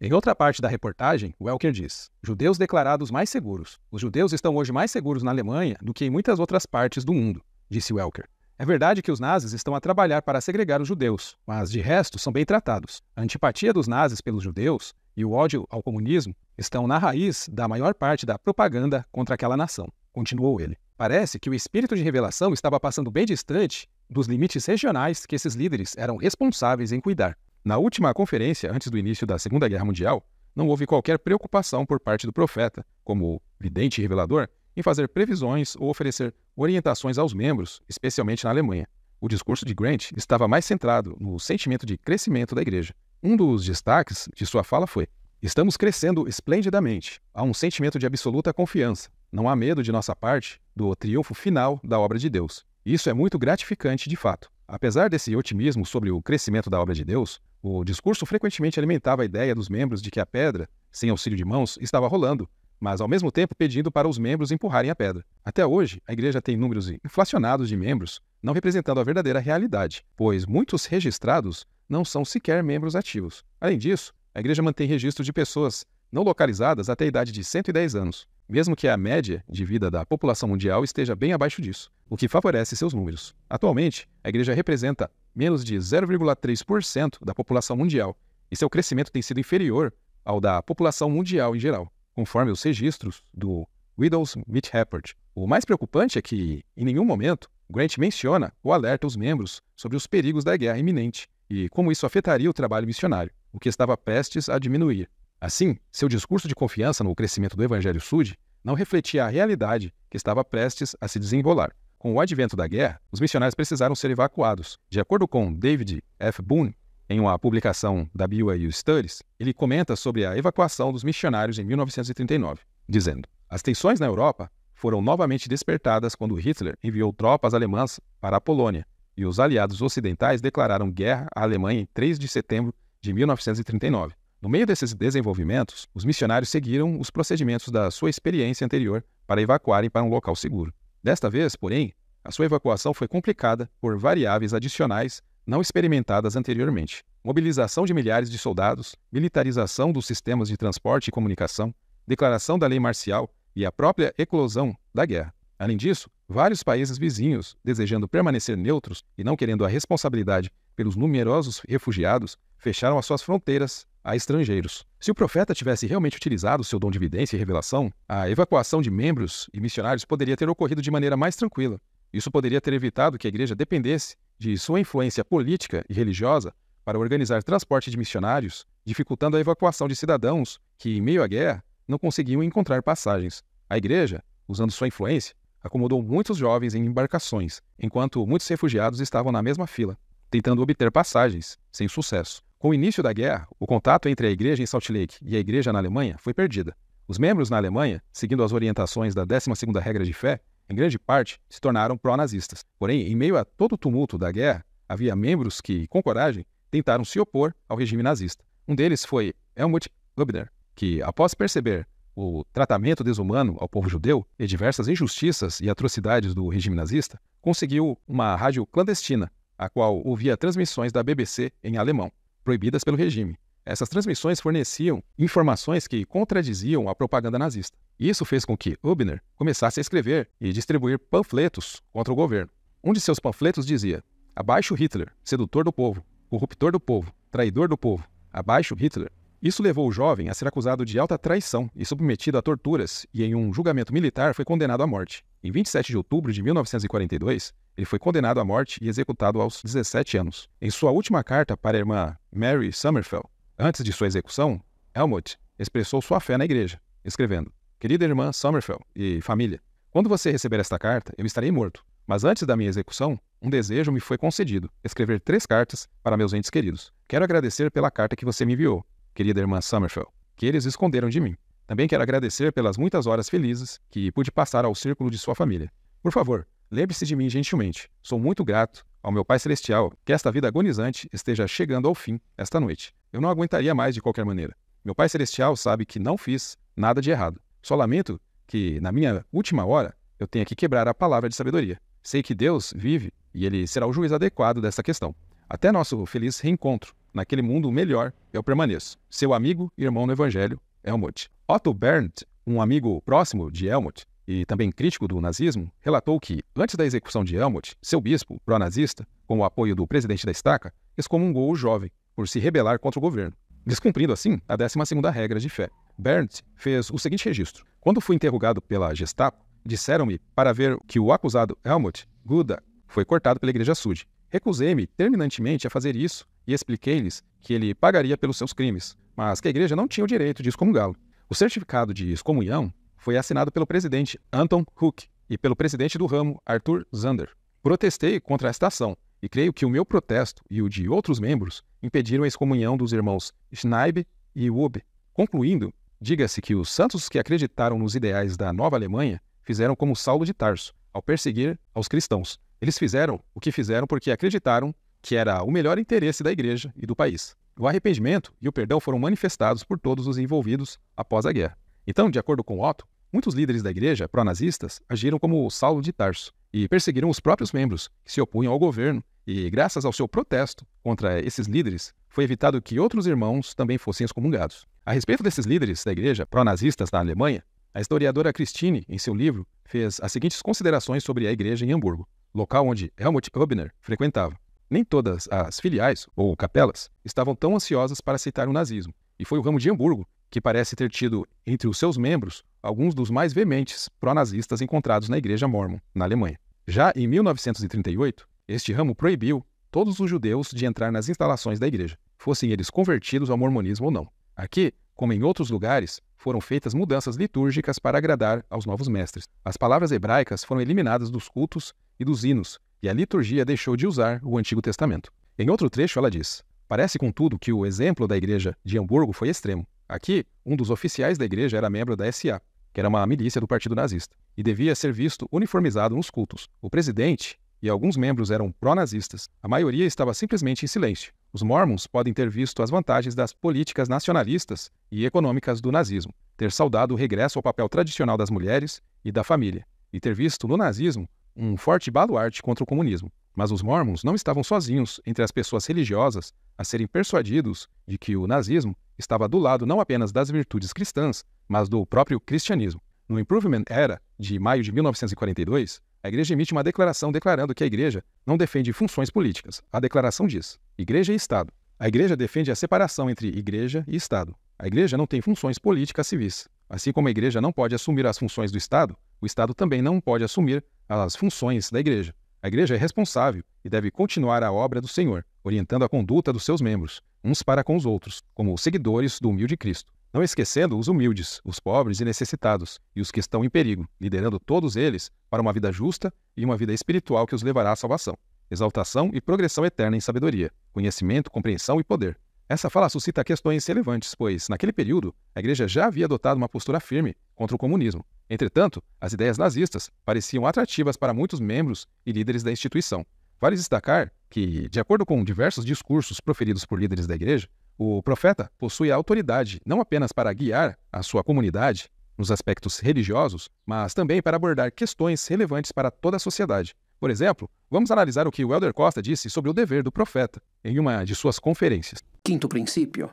Em outra parte da reportagem, Welker diz: judeus declarados mais seguros. Os judeus estão hoje mais seguros na Alemanha do que em muitas outras partes do mundo, disse Welker. É verdade que os nazis estão a trabalhar para segregar os judeus, mas de resto são bem tratados. A antipatia dos nazis pelos judeus e o ódio ao comunismo estão na raiz da maior parte da propaganda contra aquela nação, continuou ele. Parece que o espírito de revelação estava passando bem distante dos limites regionais que esses líderes eram responsáveis em cuidar. Na última conferência, antes do início da Segunda Guerra Mundial, não houve qualquer preocupação por parte do profeta, como vidente e revelador, em fazer previsões ou oferecer orientações aos membros, especialmente na Alemanha. O discurso de Grant estava mais centrado no sentimento de crescimento da igreja. Um dos destaques de sua fala foi: estamos crescendo esplendidamente. Há um sentimento de absoluta confiança. Não há medo de nossa parte do triunfo final da obra de Deus. Isso é muito gratificante de fato. Apesar desse otimismo sobre o crescimento da obra de Deus, o discurso frequentemente alimentava a ideia dos membros de que a pedra, sem auxílio de mãos, estava rolando, mas ao mesmo tempo pedindo para os membros empurrarem a pedra. Até hoje, a igreja tem números inflacionados de membros, não representando a verdadeira realidade, pois muitos registrados não são sequer membros ativos. Além disso, a igreja mantém registro de pessoas não localizadas até a idade de 110 anos, mesmo que a média de vida da população mundial esteja bem abaixo disso, o que favorece seus números. Atualmente, a igreja representa menos de 0,3% da população mundial, e seu crescimento tem sido inferior ao da população mundial em geral, conforme os registros do Widows Meat Report. O mais preocupante é que, em nenhum momento, Grant menciona ou alerta os membros sobre os perigos da guerra iminente e como isso afetaria o trabalho missionário, o que estava prestes a diminuir. Assim, seu discurso de confiança no crescimento do Evangelho Sud não refletia a realidade que estava prestes a se desenrolar. Com o advento da guerra, os missionários precisaram ser evacuados. De acordo com David F. Boone, em uma publicação da BYU Studies, ele comenta sobre a evacuação dos missionários em 1939, dizendo: as tensões na Europa foram novamente despertadas quando Hitler enviou tropas alemãs para a Polônia e os aliados ocidentais declararam guerra à Alemanha em 3 de setembro de 1939. No meio desses desenvolvimentos, os missionários seguiram os procedimentos da sua experiência anterior para evacuarem para um local seguro. Desta vez, porém, a sua evacuação foi complicada por variáveis adicionais não experimentadas anteriormente. Mobilização de milhares de soldados, militarização dos sistemas de transporte e comunicação, declaração da lei marcial e a própria eclosão da guerra. Além disso, vários países vizinhos, desejando permanecer neutros e não querendo a responsabilidade pelos numerosos refugiados, fecharam as suas fronteiras a estrangeiros. Se o profeta tivesse realmente utilizado seu dom de vidência e revelação, a evacuação de membros e missionários poderia ter ocorrido de maneira mais tranquila. Isso poderia ter evitado que a igreja dependesse de sua influência política e religiosa para organizar transporte de missionários, dificultando a evacuação de cidadãos que, em meio à guerra, não conseguiam encontrar passagens. A igreja, usando sua influência, acomodou muitos jovens em embarcações, enquanto muitos refugiados estavam na mesma fila, tentando obter passagens, sem sucesso. Com o início da guerra, o contato entre a igreja em Salt Lake e a igreja na Alemanha foi perdida. Os membros na Alemanha, seguindo as orientações da 12ª regra de fé, em grande parte, se tornaram pró-nazistas. Porém, em meio a todo o tumulto da guerra, havia membros que, com coragem, tentaram se opor ao regime nazista. Um deles foi Helmut Hübner, que, após perceber o tratamento desumano ao povo judeu e diversas injustiças e atrocidades do regime nazista, conseguiu uma rádio clandestina, a qual ouvia transmissões da BBC em alemão, proibidas pelo regime. Essas transmissões forneciam informações que contradiziam a propaganda nazista. Isso fez com que Hübner começasse a escrever e distribuir panfletos contra o governo. Um de seus panfletos dizia: "Abaixo Hitler, sedutor do povo, corruptor do povo, traidor do povo. Abaixo Hitler." Isso levou o jovem a ser acusado de alta traição e submetido a torturas e, em um julgamento militar, foi condenado à morte. Em 27 de outubro de 1942, ele foi condenado à morte e executado aos 17 anos. Em sua última carta para a irmã Mary Sommerfeld, antes de sua execução, Helmut expressou sua fé na igreja, escrevendo: "Querida irmã Sommerfeld e família, quando você receber esta carta, eu estarei morto. Mas antes da minha execução, um desejo me foi concedido, escrever 3 cartas para meus entes queridos. Quero agradecer pela carta que você me enviou, querida irmã Sommerfeld, que eles esconderam de mim. Também quero agradecer pelas muitas horas felizes que pude passar ao círculo de sua família. Por favor, lembre-se de mim gentilmente. Sou muito grato ao meu Pai Celestial que esta vida agonizante esteja chegando ao fim esta noite. Eu não aguentaria mais de qualquer maneira. Meu Pai Celestial sabe que não fiz nada de errado. Só lamento que, na minha última hora, eu tenha que quebrar a palavra de sabedoria. Sei que Deus vive e Ele será o juiz adequado dessa questão. Até nosso feliz reencontro. Naquele mundo melhor, eu permaneço. Seu amigo e irmão no Evangelho, Helmut." Otto Berndt, um amigo próximo de Helmut e também crítico do nazismo, relatou que, antes da execução de Helmut, seu bispo, pró-nazista, com o apoio do presidente da estaca, excomungou o jovem por se rebelar contra o governo, descumprindo assim a 12ª regra de fé. Berndt fez o seguinte registro: "Quando fui interrogado pela Gestapo, disseram-me para ver que o acusado Helmut Guda foi cortado pela Igreja Sud. Recusei-me terminantemente a fazer isso e expliquei-lhes que ele pagaria pelos seus crimes, mas que a igreja não tinha o direito de excomungá-lo. O certificado de excomunhão foi assinado pelo presidente Anton Huck e pelo presidente do ramo Arthur Zander. Protestei contra esta ação e creio que o meu protesto e o de outros membros impediram a excomunhão dos irmãos Schneib e Wube. Concluindo, diga-se que os santos que acreditaram nos ideais da nova Alemanha fizeram como Saulo de Tarso, ao perseguir aos cristãos. Eles fizeram o que fizeram porque acreditaram que era o melhor interesse da igreja e do país. O arrependimento e o perdão foram manifestados por todos os envolvidos após a guerra. Então, de acordo com Otto, muitos líderes da igreja pró-nazistas agiram como Saulo de Tarso e perseguiram os próprios membros que se opunham ao governo e, graças ao seu protesto contra esses líderes, foi evitado que outros irmãos também fossem excomungados. A respeito desses líderes da igreja pró-nazistas na Alemanha, a historiadora Christine, em seu livro, fez as seguintes considerações sobre a igreja em Hamburgo, local onde Helmut Hübner frequentava. Nem todas as filiais, ou capelas, estavam tão ansiosas para aceitar o nazismo, e foi o ramo de Hamburgo que parece ter tido entre os seus membros alguns dos mais veementes pró-nazistas encontrados na Igreja Mórmon, na Alemanha. Já em 1938, este ramo proibiu todos os judeus de entrar nas instalações da igreja, fossem eles convertidos ao mormonismo ou não. Aqui, como em outros lugares, foram feitas mudanças litúrgicas para agradar aos novos mestres. As palavras hebraicas foram eliminadas dos cultos e dos hinos, e a liturgia deixou de usar o Antigo Testamento. Em outro trecho ela diz: "Parece, contudo, que o exemplo da igreja de Hamburgo foi extremo. Aqui, um dos oficiais da igreja era membro da SA, que era uma milícia do partido nazista, e devia ser visto uniformizado nos cultos. O presidente e alguns membros eram pró-nazistas. A maioria estava simplesmente em silêncio. Os Mormons podem ter visto as vantagens das políticas nacionalistas e econômicas do nazismo, ter saudado o regresso ao papel tradicional das mulheres e da família, e ter visto no nazismo um forte baluarte contra o comunismo. Mas os Mormons não estavam sozinhos entre as pessoas religiosas a serem persuadidos de que o nazismo estava do lado não apenas das virtudes cristãs, mas do próprio cristianismo. No Improvement Era, de maio de 1942, a igreja emite uma declaração declarando que a igreja não defende funções políticas. A declaração diz: Igreja e Estado. A igreja defende a separação entre igreja e Estado. A igreja não tem funções políticas civis. Assim como a igreja não pode assumir as funções do Estado, o Estado também não pode assumir as funções da igreja. A igreja é responsável e deve continuar a obra do Senhor, orientando a conduta dos seus membros, uns para com os outros, como seguidores do humilde Cristo. Não esquecendo os humildes, os pobres e necessitados, e os que estão em perigo, liderando todos eles para uma vida justa e uma vida espiritual que os levará à salvação, exaltação e progressão eterna em sabedoria, conhecimento, compreensão e poder. Essa fala suscita questões relevantes, pois, naquele período, a igreja já havia adotado uma postura firme contra o comunismo. Entretanto, as ideias nazistas pareciam atrativas para muitos membros e líderes da instituição. Vale destacar que, de acordo com diversos discursos proferidos por líderes da igreja, o profeta possui a autoridade não apenas para guiar a sua comunidade nos aspectos religiosos, mas também para abordar questões relevantes para toda a sociedade. Por exemplo, vamos analisar o que o Elder Costa disse sobre o dever do profeta em uma de suas conferências. Quinto princípio: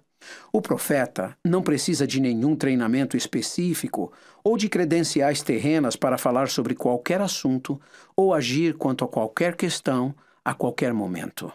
o profeta não precisa de nenhum treinamento específico ou de credenciais terrenas para falar sobre qualquer assunto ou agir quanto a qualquer questão a qualquer momento.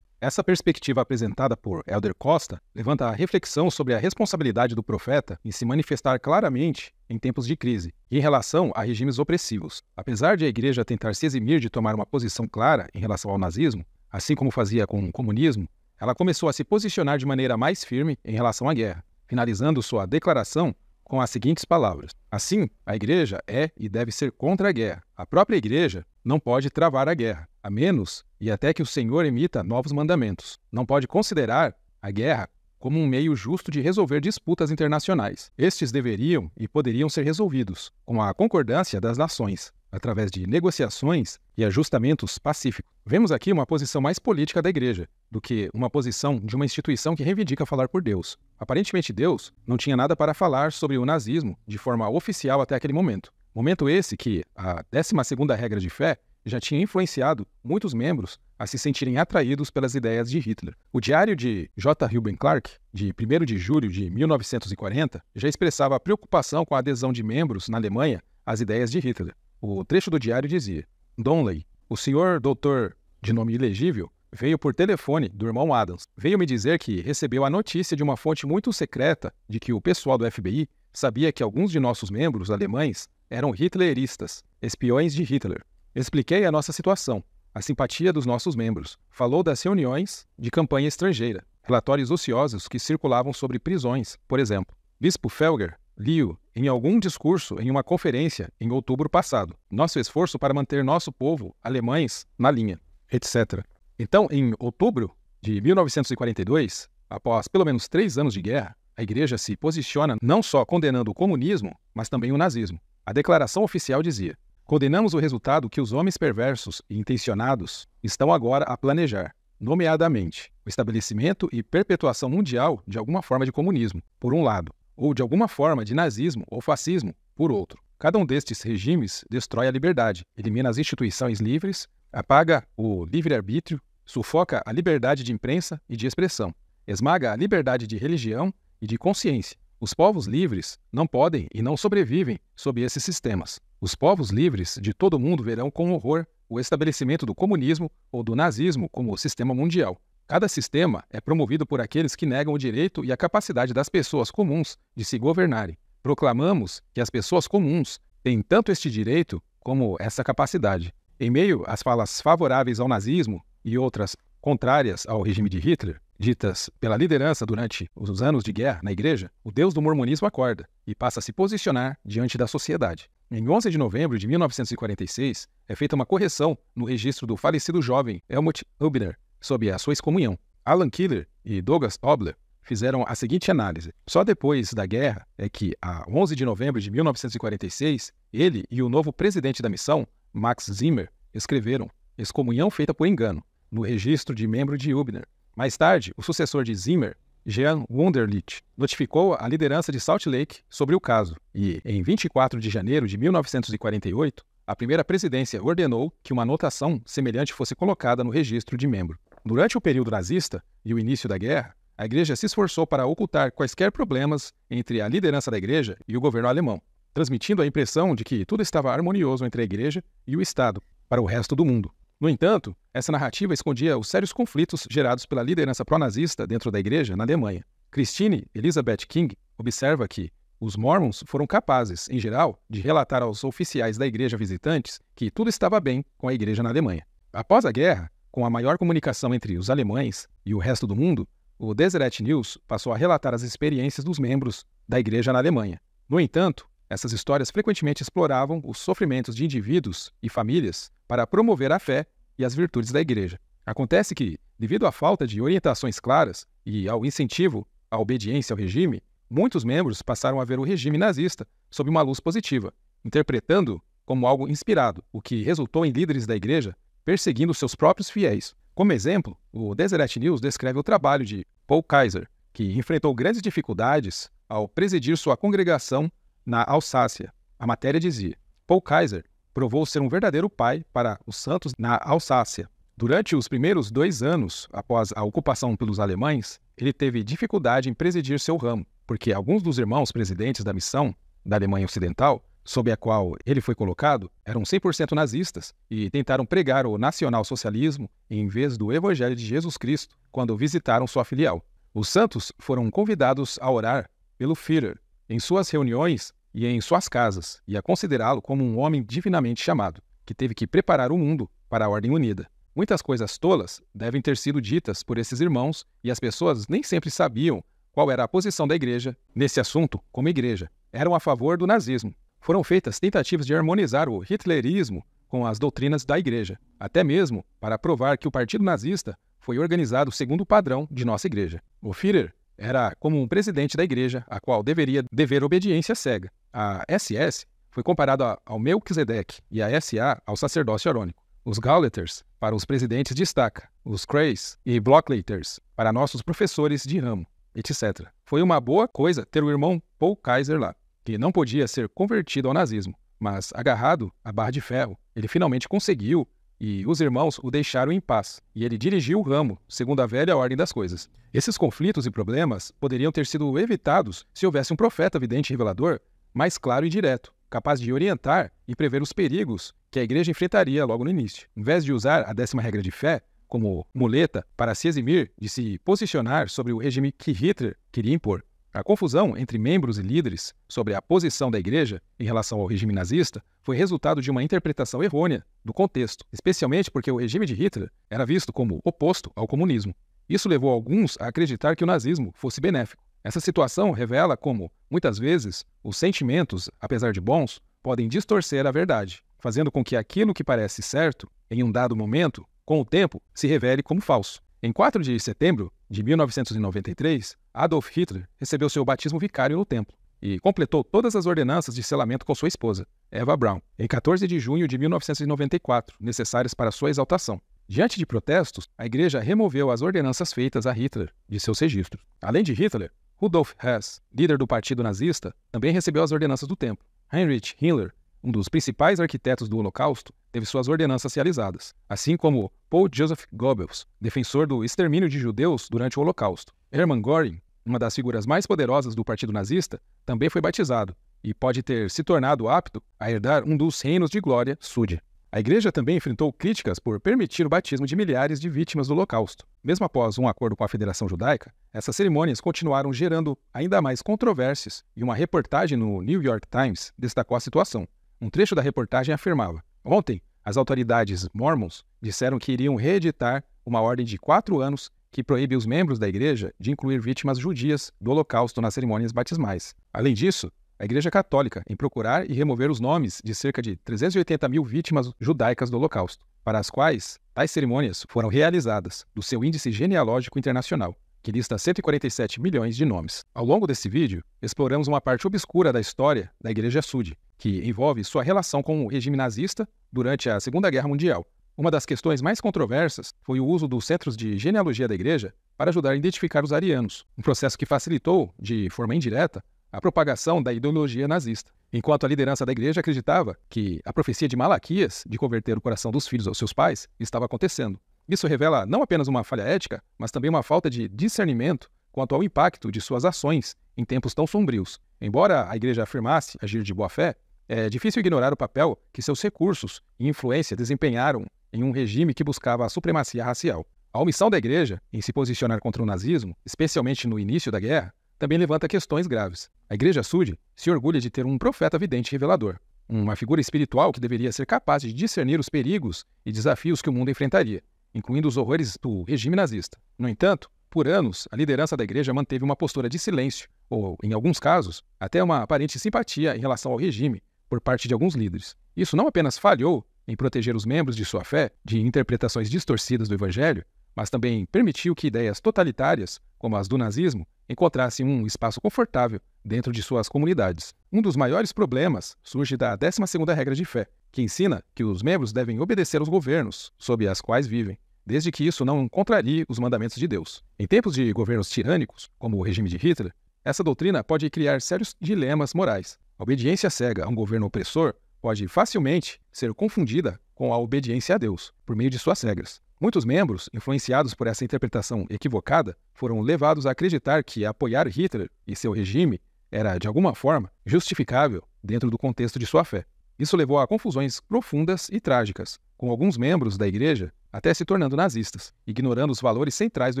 Essa perspectiva apresentada por Elder Costa levanta a reflexão sobre a responsabilidade do profeta em se manifestar claramente em tempos de crise e em relação a regimes opressivos. Apesar de a igreja tentar se eximir de tomar uma posição clara em relação ao nazismo, assim como fazia com o comunismo, ela começou a se posicionar de maneira mais firme em relação à guerra, finalizando sua declaração com as seguintes palavras: assim, a igreja é e deve ser contra a guerra. A própria igreja não pode travar a guerra, a menos e até que o Senhor emita novos mandamentos. Não pode considerar a guerra como um meio justo de resolver disputas internacionais. Estes deveriam e poderiam ser resolvidos com a concordância das nações, através de negociações e ajustamentos pacíficos. Vemos aqui uma posição mais política da igreja do que uma posição de uma instituição que reivindica falar por Deus. Aparentemente, Deus não tinha nada para falar sobre o nazismo de forma oficial até aquele momento. Momento esse que a 12ª regra de fé já tinha influenciado muitos membros a se sentirem atraídos pelas ideias de Hitler. O diário de J. Reuben Clark, de 1º de julho de 1940, já expressava a preocupação com a adesão de membros na Alemanha às ideias de Hitler. O trecho do diário dizia: Donnelly, o senhor doutor, de nome ilegível, veio por telefone do irmão Adams. Veio me dizer que recebeu a notícia de uma fonte muito secreta de que o pessoal do FBI sabia que alguns de nossos membros alemães eram hitleristas, espiões de Hitler. Expliquei a nossa situação, a simpatia dos nossos membros. Falou das reuniões de campanha estrangeira, relatórios ociosos que circulavam sobre prisões, por exemplo. Bispo Felger li-o em algum discurso em uma conferência em outubro passado. Nosso esforço para manter nosso povo, alemães, na linha, etc. Então, em outubro de 1942, após pelo menos 3 anos de guerra, a igreja se posiciona não só condenando o comunismo, mas também o nazismo. A declaração oficial dizia: condenamos o resultado que os homens perversos e intencionados estão agora a planejar, nomeadamente, o estabelecimento e perpetuação mundial de alguma forma de comunismo, por um lado, ou de alguma forma de nazismo ou fascismo, por outro. Cada um destes regimes destrói a liberdade, elimina as instituições livres, apaga o livre-arbítrio, sufoca a liberdade de imprensa e de expressão, esmaga a liberdade de religião e de consciência. Os povos livres não podem e não sobrevivem sob esses sistemas. Os povos livres de todo o mundo verão com horror o estabelecimento do comunismo ou do nazismo como sistema mundial. Cada sistema é promovido por aqueles que negam o direito e a capacidade das pessoas comuns de se governarem. Proclamamos que as pessoas comuns têm tanto este direito como essa capacidade. Em meio às falas favoráveis ao nazismo e outras contrárias ao regime de Hitler, ditas pela liderança durante os anos de guerra na igreja, o Deus do mormonismo acorda e passa a se posicionar diante da sociedade. Em 11 de novembro de 1946, é feita uma correção no registro do falecido jovem Helmut Hübner sob a sua excomunhão. Alan Keeler e Douglas Obler fizeram a seguinte análise. Só depois da guerra é que, a 11 de novembro de 1946, ele e o novo presidente da missão, Max Zimmer, escreveram excomunhão feita por engano, no registro de membro de Hübner. Mais tarde, o sucessor de Zimmer, Jean Wunderlich, notificou a liderança de Salt Lake sobre o caso e, em 24 de janeiro de 1948, a primeira presidência ordenou que uma anotação semelhante fosse colocada no registro de membro. Durante o período nazista e o início da guerra, a Igreja se esforçou para ocultar quaisquer problemas entre a liderança da Igreja e o governo alemão, transmitindo a impressão de que tudo estava harmonioso entre a Igreja e o Estado para o resto do mundo. No entanto, essa narrativa escondia os sérios conflitos gerados pela liderança pró-nazista dentro da Igreja na Alemanha. Christine Elizabeth King observa que os Mormons foram capazes, em geral, de relatar aos oficiais da Igreja visitantes que tudo estava bem com a Igreja na Alemanha. Após a guerra, com a maior comunicação entre os alemães e o resto do mundo, o Deseret News passou a relatar as experiências dos membros da Igreja na Alemanha. No entanto, essas histórias frequentemente exploravam os sofrimentos de indivíduos e famílias para promover a fé e as virtudes da Igreja. Acontece que, devido à falta de orientações claras e ao incentivo à obediência ao regime, muitos membros passaram a ver o regime nazista sob uma luz positiva, interpretando como algo inspirado, o que resultou em líderes da Igreja perseguindo seus próprios fiéis. Como exemplo, o Deseret News descreve o trabalho de Paul Kaiser, que enfrentou grandes dificuldades ao presidir sua congregação na Alsácia. A matéria dizia: Paul Kaiser provou ser um verdadeiro pai para os santos na Alsácia. Durante os primeiros 2 anos após a ocupação pelos alemães, ele teve dificuldade em presidir seu ramo, porque alguns dos irmãos presidentes da missão da Alemanha Ocidental, sob a qual ele foi colocado, eram 100% nazistas e tentaram pregar o nacional-socialismo em vez do Evangelho de Jesus Cristo quando visitaram sua filial. Os santos foram convidados a orar pelo Führer em suas reuniões e em suas casas e a considerá-lo como um homem divinamente chamado, que teve que preparar o mundo para a ordem unida. Muitas coisas tolas devem ter sido ditas por esses irmãos e as pessoas nem sempre sabiam qual era a posição da Igreja nesse assunto como igreja. Eram a favor do nazismo. Foram feitas tentativas de harmonizar o hitlerismo com as doutrinas da Igreja, até mesmo para provar que o Partido Nazista foi organizado segundo o padrão de nossa Igreja. O Führer era como um presidente da Igreja, a qual deveria dever obediência cega. A SS foi comparada ao Melquisedeque e a SA ao sacerdócio arônico. Os Gauleiters para os presidentes de estaca, os Kreis e Blockleiters para nossos professores de ramo, etc. Foi uma boa coisa ter o irmão Paul Kaiser lá, que não podia ser convertido ao nazismo, mas agarrado à barra de ferro, ele finalmente conseguiu e os irmãos o deixaram em paz, e ele dirigiu o ramo, segundo a velha ordem das coisas. Esses conflitos e problemas poderiam ter sido evitados se houvesse um profeta vidente revelador mais claro e direto, capaz de orientar e prever os perigos que a Igreja enfrentaria logo no início. Em vez de usar a 10ª regra de fé como muleta para se eximir de se posicionar sobre o regime que Hitler queria impor. A confusão entre membros e líderes sobre a posição da Igreja em relação ao regime nazista foi resultado de uma interpretação errônea do contexto, especialmente porque o regime de Hitler era visto como oposto ao comunismo. Isso levou alguns a acreditar que o nazismo fosse benéfico. Essa situação revela como, muitas vezes, os sentimentos, apesar de bons, podem distorcer a verdade, fazendo com que aquilo que parece certo, em um dado momento, com o tempo, se revele como falso. Em 4 de setembro de 1993, Adolf Hitler recebeu seu batismo vicário no templo e completou todas as ordenanças de selamento com sua esposa, Eva Braun, em 14 de junho de 1994, necessárias para sua exaltação. Diante de protestos, a Igreja removeu as ordenanças feitas a Hitler de seus registros. Além de Hitler, Rudolf Hess, líder do partido nazista, também recebeu as ordenanças do templo. Heinrich Himmler, um dos principais arquitetos do Holocausto, teve suas ordenanças realizadas, assim como Paul Joseph Goebbels, defensor do extermínio de judeus durante o Holocausto. Hermann Göring, uma das figuras mais poderosas do partido nazista, também foi batizado e pode ter se tornado apto a herdar um dos reinos de glória Súdia. A Igreja também enfrentou críticas por permitir o batismo de milhares de vítimas do Holocausto. Mesmo após um acordo com a Federação Judaica, essas cerimônias continuaram gerando ainda mais controvérsias e uma reportagem no New York Times destacou a situação. Um trecho da reportagem afirmava: ontem, as autoridades mormons disseram que iriam reeditar uma ordem de 4 anos que proíbe os membros da Igreja de incluir vítimas judias do Holocausto nas cerimônias batismais. Além disso, a Igreja Católica em procurar e remover os nomes de cerca de 380 mil vítimas judaicas do Holocausto, para as quais tais cerimônias foram realizadas, do seu índice genealógico internacional, que lista 147 milhões de nomes. Ao longo desse vídeo, exploramos uma parte obscura da história da Igreja Sud, que envolve sua relação com o regime nazista durante a Segunda Guerra Mundial. Uma das questões mais controversas foi o uso dos centros de genealogia da Igreja para ajudar a identificar os arianos, um processo que facilitou, de forma indireta, a propagação da ideologia nazista. Enquanto a liderança da Igreja acreditava que a profecia de Malaquias, de converter o coração dos filhos aos seus pais, estava acontecendo. Isso revela não apenas uma falha ética, mas também uma falta de discernimento quanto ao impacto de suas ações em tempos tão sombrios. Embora a Igreja afirmasse agir de boa fé, é difícil ignorar o papel que seus recursos e influência desempenharam em um regime que buscava a supremacia racial. A omissão da Igreja em se posicionar contra o nazismo, especialmente no início da guerra, também levanta questões graves. A Igreja Sud se orgulha de ter um profeta vidente revelador, uma figura espiritual que deveria ser capaz de discernir os perigos e desafios que o mundo enfrentaria, incluindo os horrores do regime nazista. No entanto, por anos, a liderança da Igreja manteve uma postura de silêncio, ou, em alguns casos, até uma aparente simpatia em relação ao regime por parte de alguns líderes. Isso não apenas falhou em proteger os membros de sua fé de interpretações distorcidas do Evangelho, mas também permitiu que ideias totalitárias, como as do nazismo, encontrassem um espaço confortável dentro de suas comunidades. Um dos maiores problemas surge da 12ª regra de fé, que ensina que os membros devem obedecer aos governos sob as quais vivem, desde que isso não contrarie os mandamentos de Deus. Em tempos de governos tirânicos, como o regime de Hitler, essa doutrina pode criar sérios dilemas morais. A obediência cega a um governo opressor pode facilmente ser confundida com a obediência a Deus, por meio de suas regras. Muitos membros, influenciados por essa interpretação equivocada, foram levados a acreditar que apoiar Hitler e seu regime era, de alguma forma, justificável dentro do contexto de sua fé. Isso levou a confusões profundas e trágicas, com alguns membros da Igreja até se tornando nazistas, ignorando os valores centrais do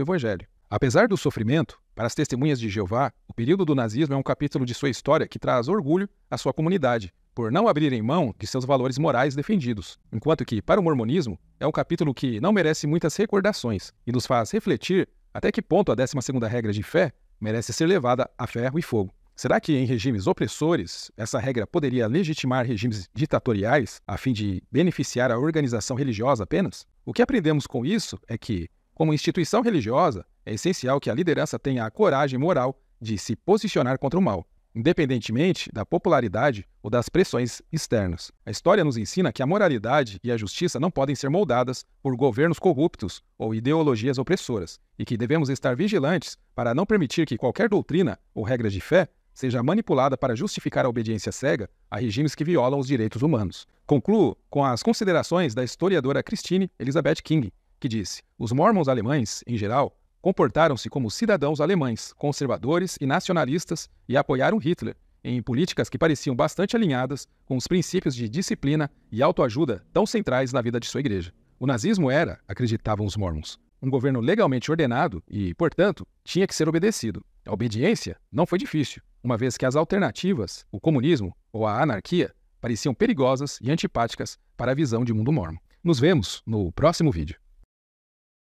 Evangelho. Apesar do sofrimento, para as testemunhas de Jeová, o período do nazismo é um capítulo de sua história que traz orgulho à sua comunidade, por não abrirem mão de seus valores morais defendidos, enquanto que, para o mormonismo, é um capítulo que não merece muitas recordações e nos faz refletir até que ponto a 12ª regra de fé merece ser levada a ferro e fogo. Será que em regimes opressores, essa regra poderia legitimar regimes ditatoriais a fim de beneficiar a organização religiosa apenas? O que aprendemos com isso é que, como instituição religiosa, é essencial que a liderança tenha a coragem moral de se posicionar contra o mal, independentemente da popularidade ou das pressões externas. A história nos ensina que a moralidade e a justiça não podem ser moldadas por governos corruptos ou ideologias opressoras, e que devemos estar vigilantes para não permitir que qualquer doutrina ou regra de fé seja manipulada para justificar a obediência cega a regimes que violam os direitos humanos. Concluo com as considerações da historiadora Christine Elizabeth King, que disse: os mormons alemães, em geral, comportaram-se como cidadãos alemães, conservadores e nacionalistas e apoiaram Hitler em políticas que pareciam bastante alinhadas com os princípios de disciplina e autoajuda tão centrais na vida de sua igreja. O nazismo era, acreditavam os mormons, um governo legalmente ordenado e, portanto, tinha que ser obedecido. A obediência não foi difícil, uma vez que as alternativas, o comunismo ou a anarquia, pareciam perigosas e antipáticas para a visão de mundo mormon. Nos vemos no próximo vídeo.